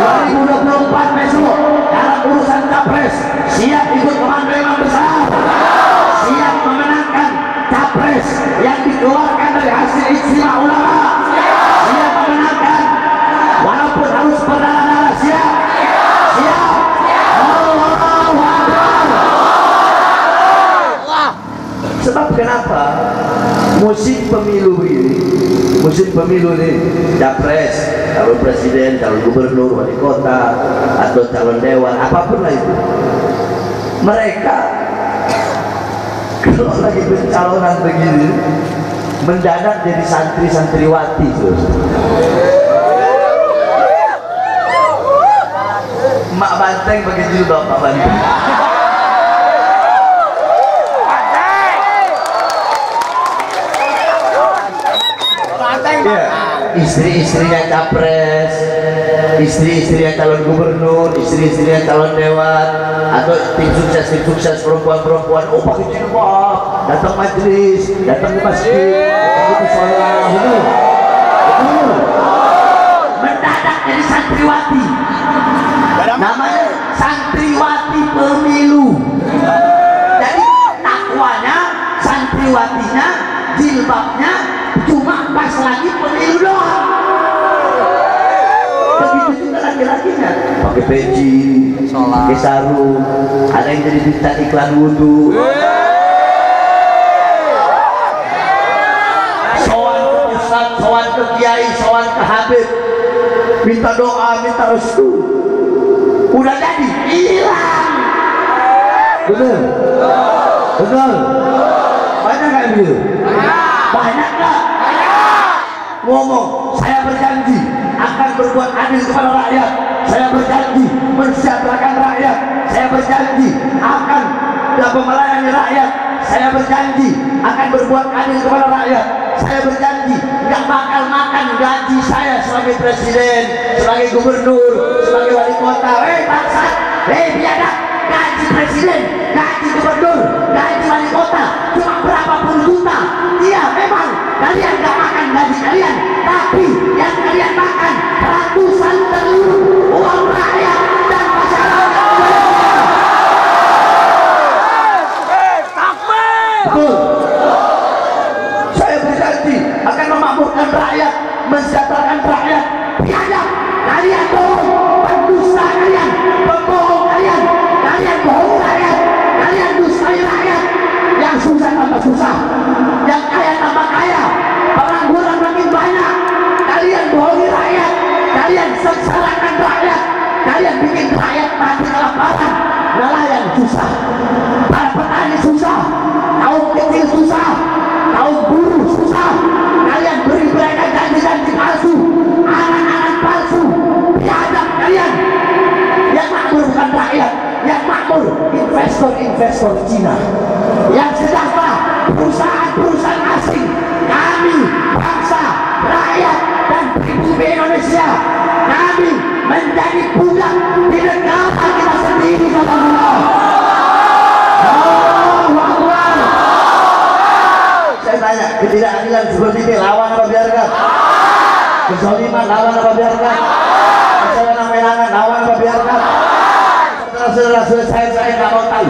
2024 besok dalam urusan capres siap ikut komando imam besar, siap memenangkan capres yang dikeluarkan dari hasil ijtima ulama, siap memenangkan walaupun harus berdarah-darah. Siap. Sebab kenapa musim pemilu ini capres, calon presiden, calon gubernur, wali kota, atau calon dewan, apapun lah itu, mereka kalau lagi pencalonan begini mendadak jadi santri-santriwati terus. Mak Banteng pakai jilbab, Mak Banteng. Ya, istri-istrinya capres, istri-istrinya calon gubernur, istri-istrinya calon dewan, atau tim sukses perempuan-perempuan, oh pakai jilbab, datang majelis, datang ke masjid, datang ke musola, mendadak jadi santriwati. Namanya santriwati pemilu. Jadi takwanya, santriwatinya, jilbabnya cuma pas lagi pemilu doang. Begitu juga laki-lakinya pakai peci, pakai sarung, ada yang jadi bintang iklan wudhu, sowan ke ustaz, sowan ke kiai, sowan ke habib, minta doa, minta restu. Udah jadi hilang. Bener? Banyak nggak begitu? Banyak nggak? Ngomong, saya berjanji akan berbuat adil kepada rakyat, saya berjanji mensejahterakan rakyat, saya berjanji akan melayani rakyat, saya berjanji akan berbuat adil kepada rakyat. Saya berjanji nggak bakal makan gaji saya sebagai presiden, sebagai gubernur, sebagai wali kota. Bangsat, biadab, gaji presiden, gaji gubernur, gaji wali kota cuma berapa puluh juta. Iya, memang kalian nggak makan gaji kalian, tapi yang kalian makan ratusan triliun uang rakyat dan masyarakat. Betul. Saya berjanji akan memakmurkan rakyat, mensejahterakan rakyat. Biadab, kalian bohong, pendusta kalian, pembohong kalian, kalian bohong rakyat, kalian dustai rakyat. Yang susah tambah susah, yang kaya tambah kaya, pengangguran makin banyak. Kalian bohongi rakyat, kalian sengsarakan rakyat, kalian bikin rakyat mati kelaparan. Nelayan susah, para petani susah, kaum kecil susah, kaum buruh susah. Kalian beri mereka janji-janji palsu, angan-angan palsu. Biadab kalian. Yang makmur bukan rakyat, yang makmur investor-investor Cina. Yang sejahtera perusahaan-perusahaan asing. Kami bangsa, rakyat dan pribumi Indonesia, kami menjadi budak di negara kita sendiri. Kata Allah. Saya tanya, ketidakadilan seperti ini lawan apa biarkan? Kezaliman lawan apa biarkan? Kesewenang-wenangan lawan apa biarkan? Saudara-saudara, saya nggak mau tahu.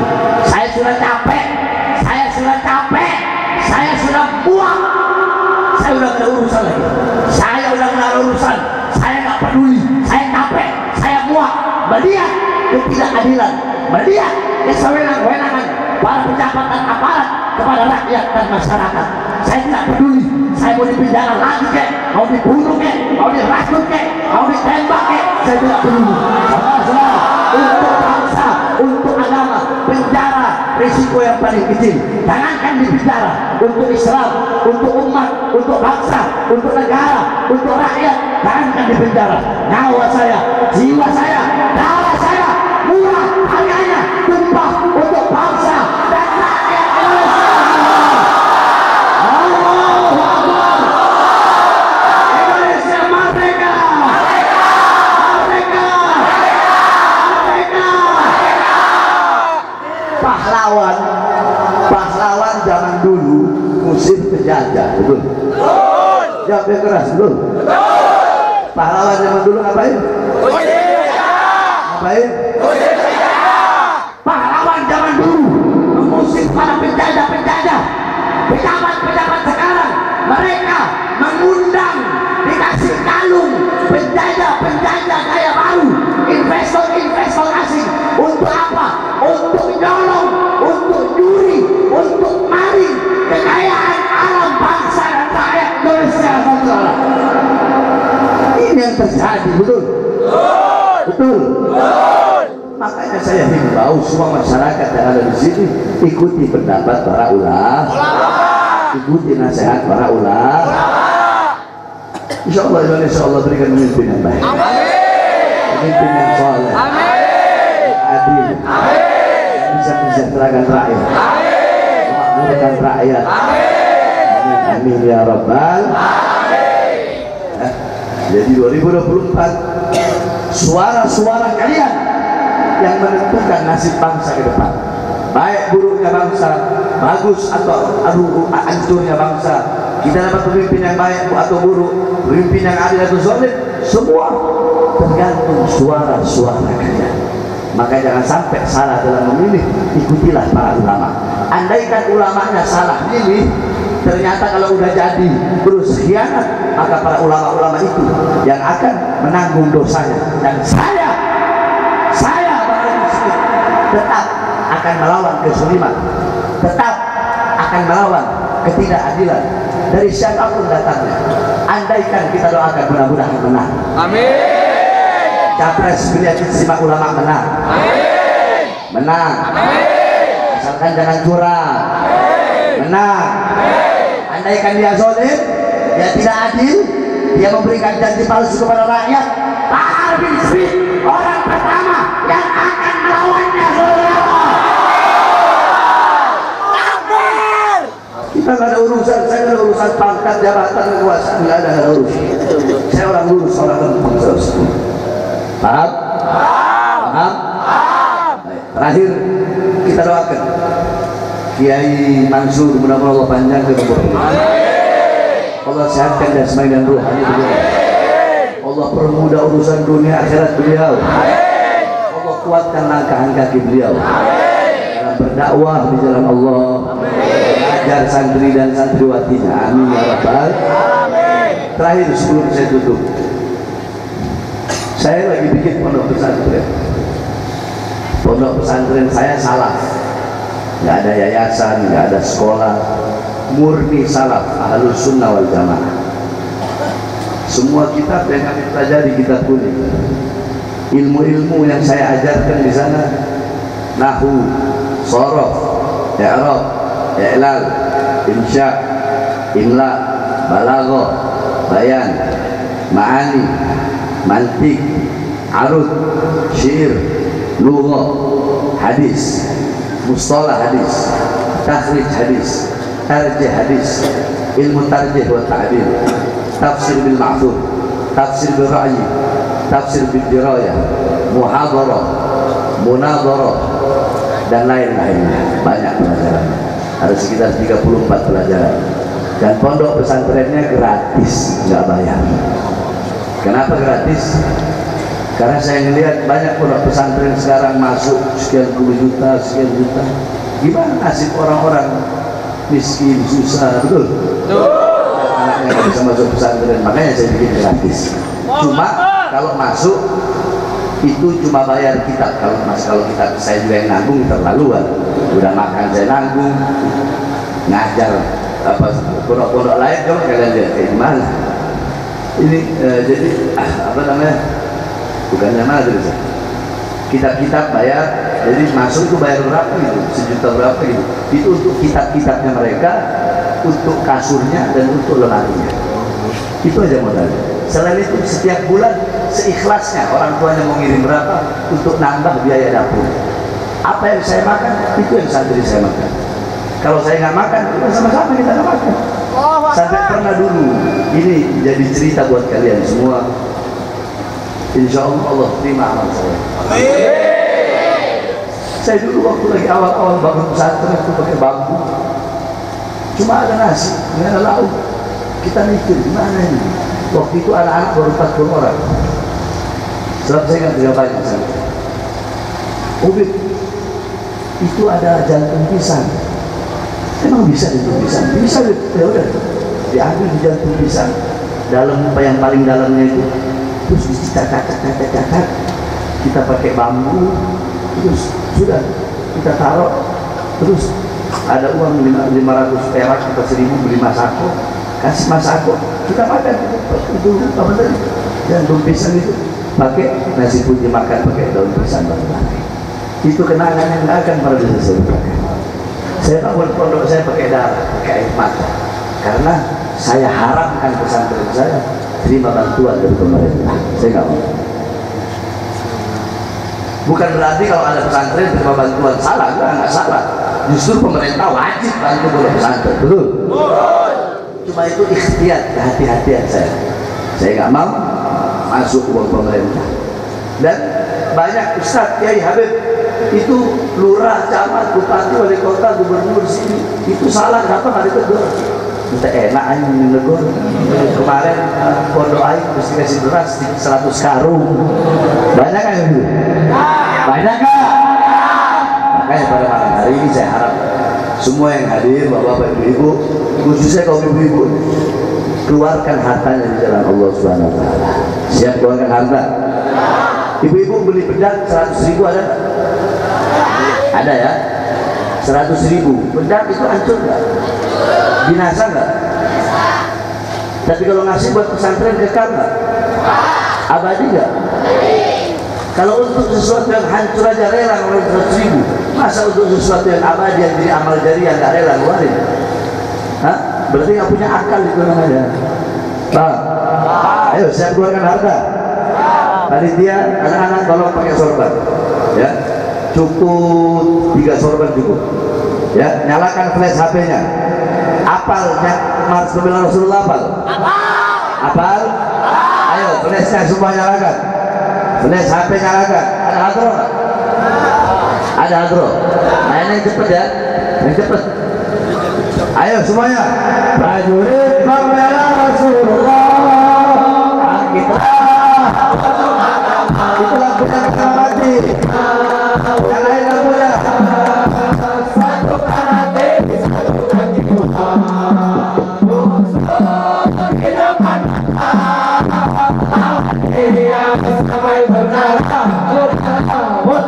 Saya sudah capek, saya sudah muak, saya udah ada urusan lagi. Saya udah ada urusan, saya nggak peduli, saya capek, saya muak melihat ketidakadilan, melihat kesewenang-wenangan para pejabat dan aparat kepada rakyat dan masyarakat. Saya tidak peduli, saya mau dipidana lagi kek, mau dibunuh kek, mau dirasut kek, mau ditembak kek, saya tidak peduli. Saudara-saudara, untuk bangsa, untuk agama, penjara risiko yang paling kecil. Jangankan di penjara, untuk Islam, untuk umat, untuk bangsa, untuk negara, untuk rakyat, jangankan di penjara. Nyawa saya, jiwa saya, darah saya murah harganya, tumpah untuk bangsa dan rakyat Indonesia. Allahu Akbar. Indonesia merdeka. Merdeka. Merdeka. Pahlawan zaman dulu musim penjajah, betul? Jawab yang keras, betul? Pahlawan zaman dulu ngapain? Ngapain? Pahlawan zaman dulu mengusir para penjajah-penjajah. Pejabat-pejabat sekarang mereka mengundang, dikasih kalung penjajah-penjajah gaya baru, investor-investor asing. Untuk apa? Untuk nyolong, untuk nyuri, untuk maling kekayaan alam bangsa dan rakyat Indonesia. Ini yang terjadi, betul? Betul. Makanya saya himbau semua masyarakat yang ada di sini, ikuti pendapat para ulama, ikuti nasihat para ulama. Insya Allah Indonesia Allah berikan pemimpin yang baik, pemimpin yang soleh, yang adil, yang bisa mensejahterakan rakyat, memakmurkan rakyat. Amin, amin ya Rabbal. Jadi 2024 suara-suara kalian yang menentukan nasib bangsa ke depan. Baik buruknya bangsa, bagus atau hancurnya bangsa, kita dapat pemimpin yang baik atau buruk, pemimpin yang adil atau zalim, semua tergantung suara-suara kalian. Maka jangan sampai salah dalam memilih, ikutilah para ulama. Andaikan ulamanya salah milih, ternyata kalau udah jadi terus khianat, maka para ulama-ulama itu yang akan menanggung dosanya. Dan saya tetap akan melawan kezaliman, tetap akan melawan ketidakadilan dari siapapun datangnya. Andaikan kita doakan mudah-mudahan menang. Amin. Capres pilihan istimewa ulama menang. Amin. Menang. Amin. Asalkan jangan curang. Amin. Menang. Amin. Andaikan dia zalim, dia tidak adil, dia memberikan janji palsu kepada rakyat, Pak Harvey Smith orang pertama yang akan melawannya. Saudara. urusan pangkat, jabatan, kekuasaan, nggak ada urus. Saya orang lurus, orang lempeng terus. Paham? Paham? Baik. Terakhir kita doakan Kiai Mansur, mudah-mudahan Allah panjangkan umurnya. Allah sehatkan jasmani dan ruhani beliau. Allah permudah urusan dunia akhirat beliau. Allah kuatkan langkah kaki beliau dalam berdakwah di jalan Allah, mengajar santri dan santriwatinya. Amin ya rabbal. Terakhir sebelum saya tutup, saya lagi bikin pondok pesantren. Pondok pesantren saya salaf, nggak ada yayasan, nggak ada sekolah, murni salaf, ahlus sunnah wal jamaah. Semua kitab yang kami pelajari kitab kuning. Ilmu-ilmu yang saya ajarkan di sana, nahwu, shorof, i'rab, i'lal, insya, imla, balaghah, bayan, ma'ani, mantik, arud, syair, lughah, hadis, mustalah hadis, takhrij hadis, tarjih hadis, ilmu tarjih wa ta'dil, tafsir bil ma'thur, tafsir bil ra'yi, tafsir bil dirayah, muhadarah, munadharah, dan lain-lainnya. Banyak pelajaran, ada sekitar 34 pelajaran. Dan pondok pesantrennya gratis, nggak bayar. Kenapa gratis? Karena saya melihat banyak pondok pesantren sekarang masuk sekian puluh juta, sekian juta. Gimana nasib orang-orang miskin, susah, betul? Anaknya nggak bisa masuk pesantren, makanya saya bikin gratis. Cuma kalau masuk itu cuma bayar kitab. Kalau kitab saya juga yang nanggung, terlaluan. Udah makan saya nanggung, ngajar apa pondok-pondok lain, coba kalian lihat kayak gimana. Ini jadi apa namanya? Bukannya madrasah. Kitab-kitab bayar, jadi masuk itu bayar berapa gitu, sejuta berapa gitu. Itu untuk kitab-kitabnya mereka, untuk kasurnya dan untuk lemarinya. Itu aja modalnya. Selain itu setiap bulan seikhlasnya, orang tuanya mau ngirim berapa untuk nambah biaya dapur. Apa yang saya makan, itu yang santri saya makan. Kalau saya nggak makan, kita sama-sama kita nggak makan. Sampai pernah dulu, ini jadi cerita buat kalian semua. Insya Allah Allah terima amal saya. Saya dulu waktu lagi awal-awal bangun pesantren itu pakai bambu, cuma ada nasi, nggak ada lauk. Kita mikir gimana ini? Waktu itu anak-anak baru 40 orang. Sebab saya nggak bisa banyak sana. Ubit, itu ada jantung pisang. Emang bisa jantung pisang? Bisa, ya udah. Diambil di jantung pisang, dalam yang paling dalamnya itu, terus dicacat-cacat, kita pakai bambu, terus sudah kita taruh, terus ada uang 500 perak atau 1000 beli masako, kasih masako, kita makan itu apa tadi? Jantung pisang itu pakai nasi putih, makan pakai daun pisang batu-batu. Itu kenangan yang nggak akan pernah bisa saya lupakan. Saya bangun pondok saya pakai darah, pakai air mata, karena saya harapkan pesantren saya terima bantuan dari pemerintah. Saya nggak mau. Bukan berarti kalau ada pesantren terima bantuan salah, nggak salah. Justru pemerintah wajib bantu pondok pesantren, betul? Cuma itu ikhtiar, kehati-hatian saya. Saya nggak mau masuk uang pemerintah. Dan banyak ustadz, kiai, habib itu lurah, camat, bupati, wali kota, gubernur sini itu salah, kenapa nggak ditegur? Kita enak aja menegur. Kemarin pondok air mesti kasih beras 100 karung. Banyak kan itu? Banyak kan? Makanya pada malam hari ini saya harap semua yang hadir, bapak-bapak, ibu-ibu, khususnya kaum ibu-ibu, keluarkan hartanya di jalan Allah Subhanahu Wa Taala. Siap keluarkan harta? Ibu-ibu beli bedak 100.000 ada? Ada ya? 100.000. Bedak itu hancur nggak? Binasa nggak? Tapi kalau ngasih buat pesantren kekal nggak? Abadi nggak? Kalau untuk sesuatu yang hancur aja rela ngeluarin 100.000, masa untuk sesuatu yang abadi yang jadi amal jariah nggak rela ngeluarin? Hah? Berarti nggak punya akal itu namanya. Bang, ayo saya keluarkan harta. Panitia, anak-anak tolong pakai sorban, ya. Cukup 3 sorban cukup. Ya, nyalakan flash HP-nya. Apalnya Mars Pembela Rasulullah apal? Apal? Ayo, flashnya semua nyalakan. Flash HP nyalakan. Ada hadro nggak? Ada hadro. Nah ini yang cepet ya, yang cepet. Ayo semuanya. Prajurit pembela Rasulullah. Kita. Itu lagunya kita mati. Nyalain lagunya. Satu karate, satu kaki kehidupan. Ia sampai bernara. Oh,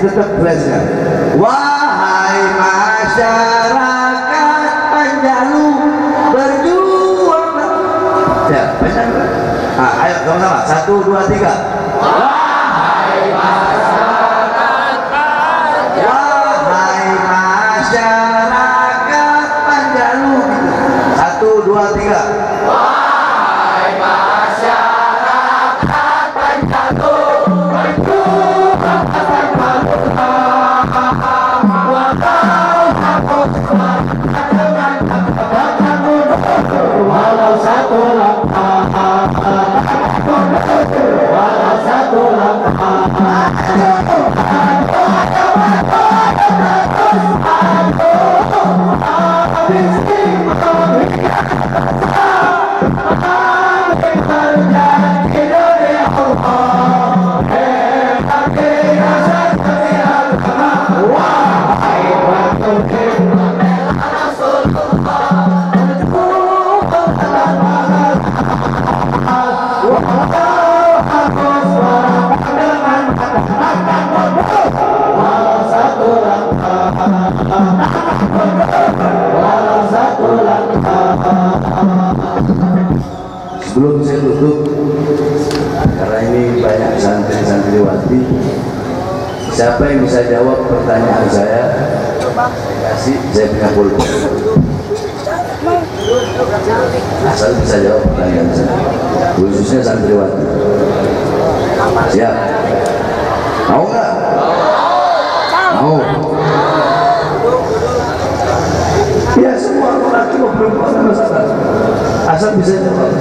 tetap flashnya. Wahai masyarakat Panjalu berjuang. Ya, benar. Ayo sama-sama. 1, 2, 3. Wahai masyarakat Panjalu. Wahai masyarakat Panjalu. 1, 2, 3. Wahai masyarakat Panjalu. Berjuang walau satu langkah, walau satu langkah. Sebelum saya tutup, karena ini banyak santri-santriwati, siapa yang bisa jawab pertanyaan saya kasih, saya punya pulpen. Asal bisa jawab pertanyaan saya, khususnya santriwati. Siap? Mau nggak? Mau? Ya, semua laki maupun perempuan masalah. Asal bisa jawab.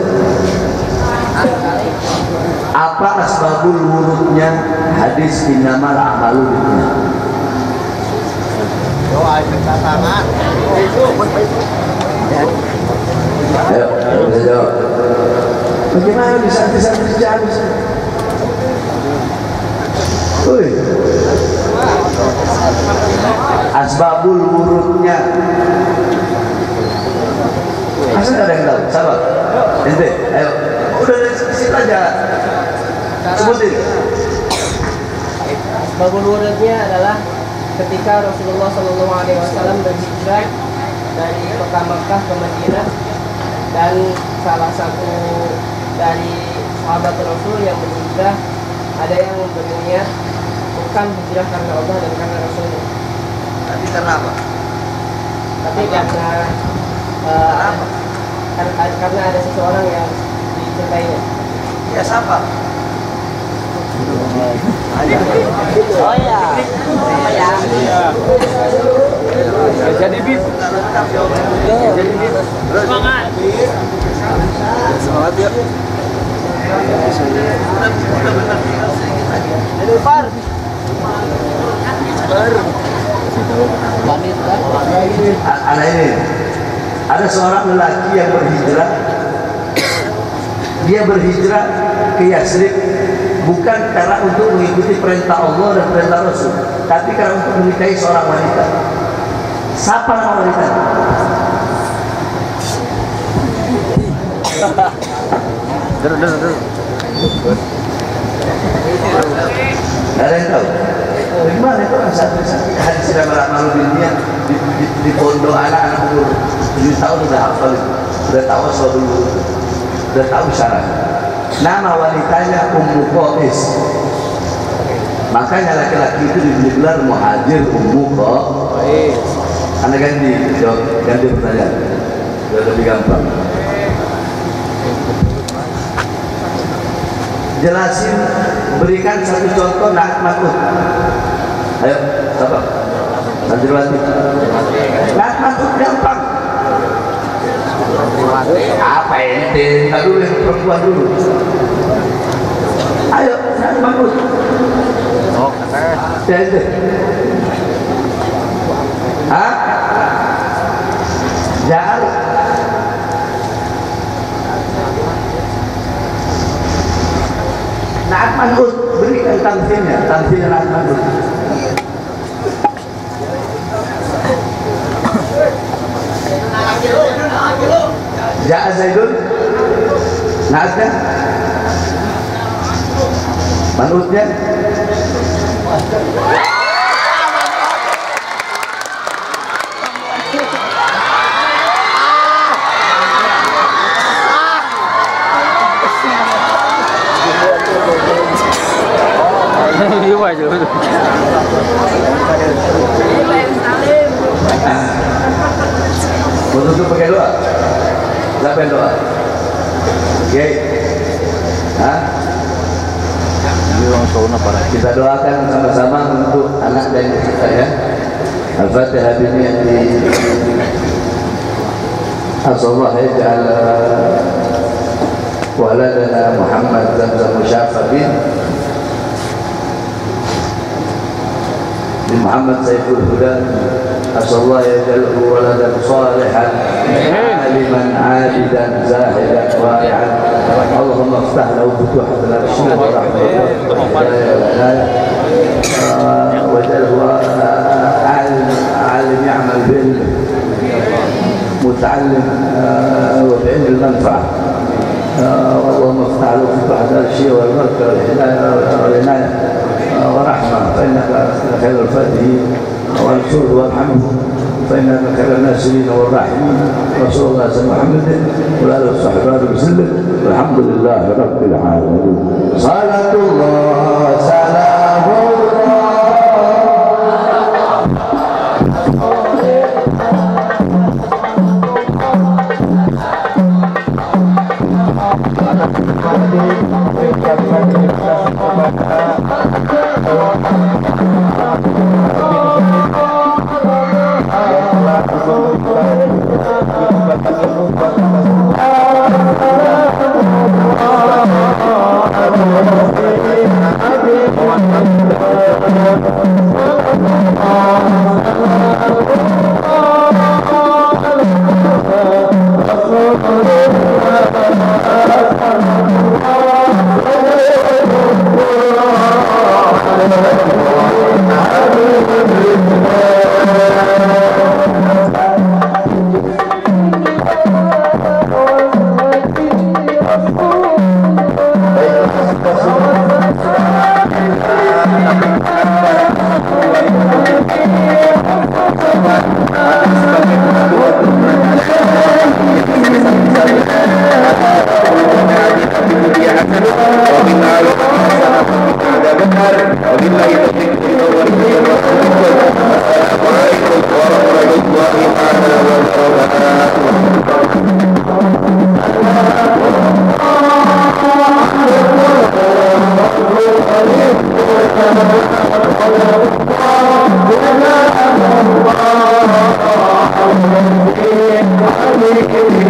Apa asbabul wurudnya hadis innamal a'malu binniyat? Doa tangan. Ayo, bisa jawab. Bagaimana bisa terjadi? Asbabul wurudnya. Asal ada yang tahu, sabar. Ente, ayo. Udah dari situ aja. Sebutin. Asbabul wurudnya adalah ketika Rasulullah SAW berhijrah dari kota Makkah ke Madinah, dan salah satu dari sahabat Rasul yang berhijrah ada yang berniat bukan hijrah karena Allah dan karena Rasulnya, Tapi karena apa? tapi karena ada seseorang yang dicintainya. Ya siapa? Oh ya, Jadi bib. Jadi bib. semangat. Semangat yuk. Anak ini, ada seorang lelaki yang berhijrah. Dia berhijrah ke Yasrib bukan karena untuk mengikuti perintah Allah dan perintah Rasul, tapi karena untuk menikahi seorang wanita. Siapa nama wanita? Ada yang tahu? Bagaimana itu santri-santri hadis dalam amal dunia di pondok anak-anak umur 7 tahun sudah hafal, sudah tahu asal dulu, sudah tahu syarat. Nama wanitanya Ummu Qais. Makanya laki-laki itu diberi gelar muhajir Ummu Qais. Anda ganti pertanyaan, sudah lebih gampang. Jelasin, berikan satu contoh Naat Makut. Ayo, siapa? Santriwati. Naat Makut gampang. Apa ente? Tadi dulu yang perempuan dulu. Ayo, Naat Makut. Oh, Ya ente. Hah? Jangan. Naat Makut, berikan tamsilnya Naat Makut. Ja'a Zaidun, Naatnya, Manutnya. aja. Mau tutup pakai doa? Siapa yang doa? Oke. Hah? Kita doakan sama-sama untuk anak dan kita ya. Al-Fatihah biniyati. Asallahu yaj'al waladana Muhammad zamzam musyafafin Muhammad Saiful Huda. Asallahu yaj'alhu waladan salihan aliman abidan zahidan wari'an. Allahumma iftah lahu futuhat al-arsyid wa rahmatullah waj'alhu alim ya'mal bil متعلم وبعلم المنفعة. اللهم افتح له فتوح الشيء والبركة والعناية ورحمة فإنك خير الفاتحين وانصره وارحمه فإنك خير الناصرين والراحمين. رسول الله صلى الله عليه وسلم وآله وصحبه وسلم والحمد لله رب العالمين. صلاة الله سلام الله Amin.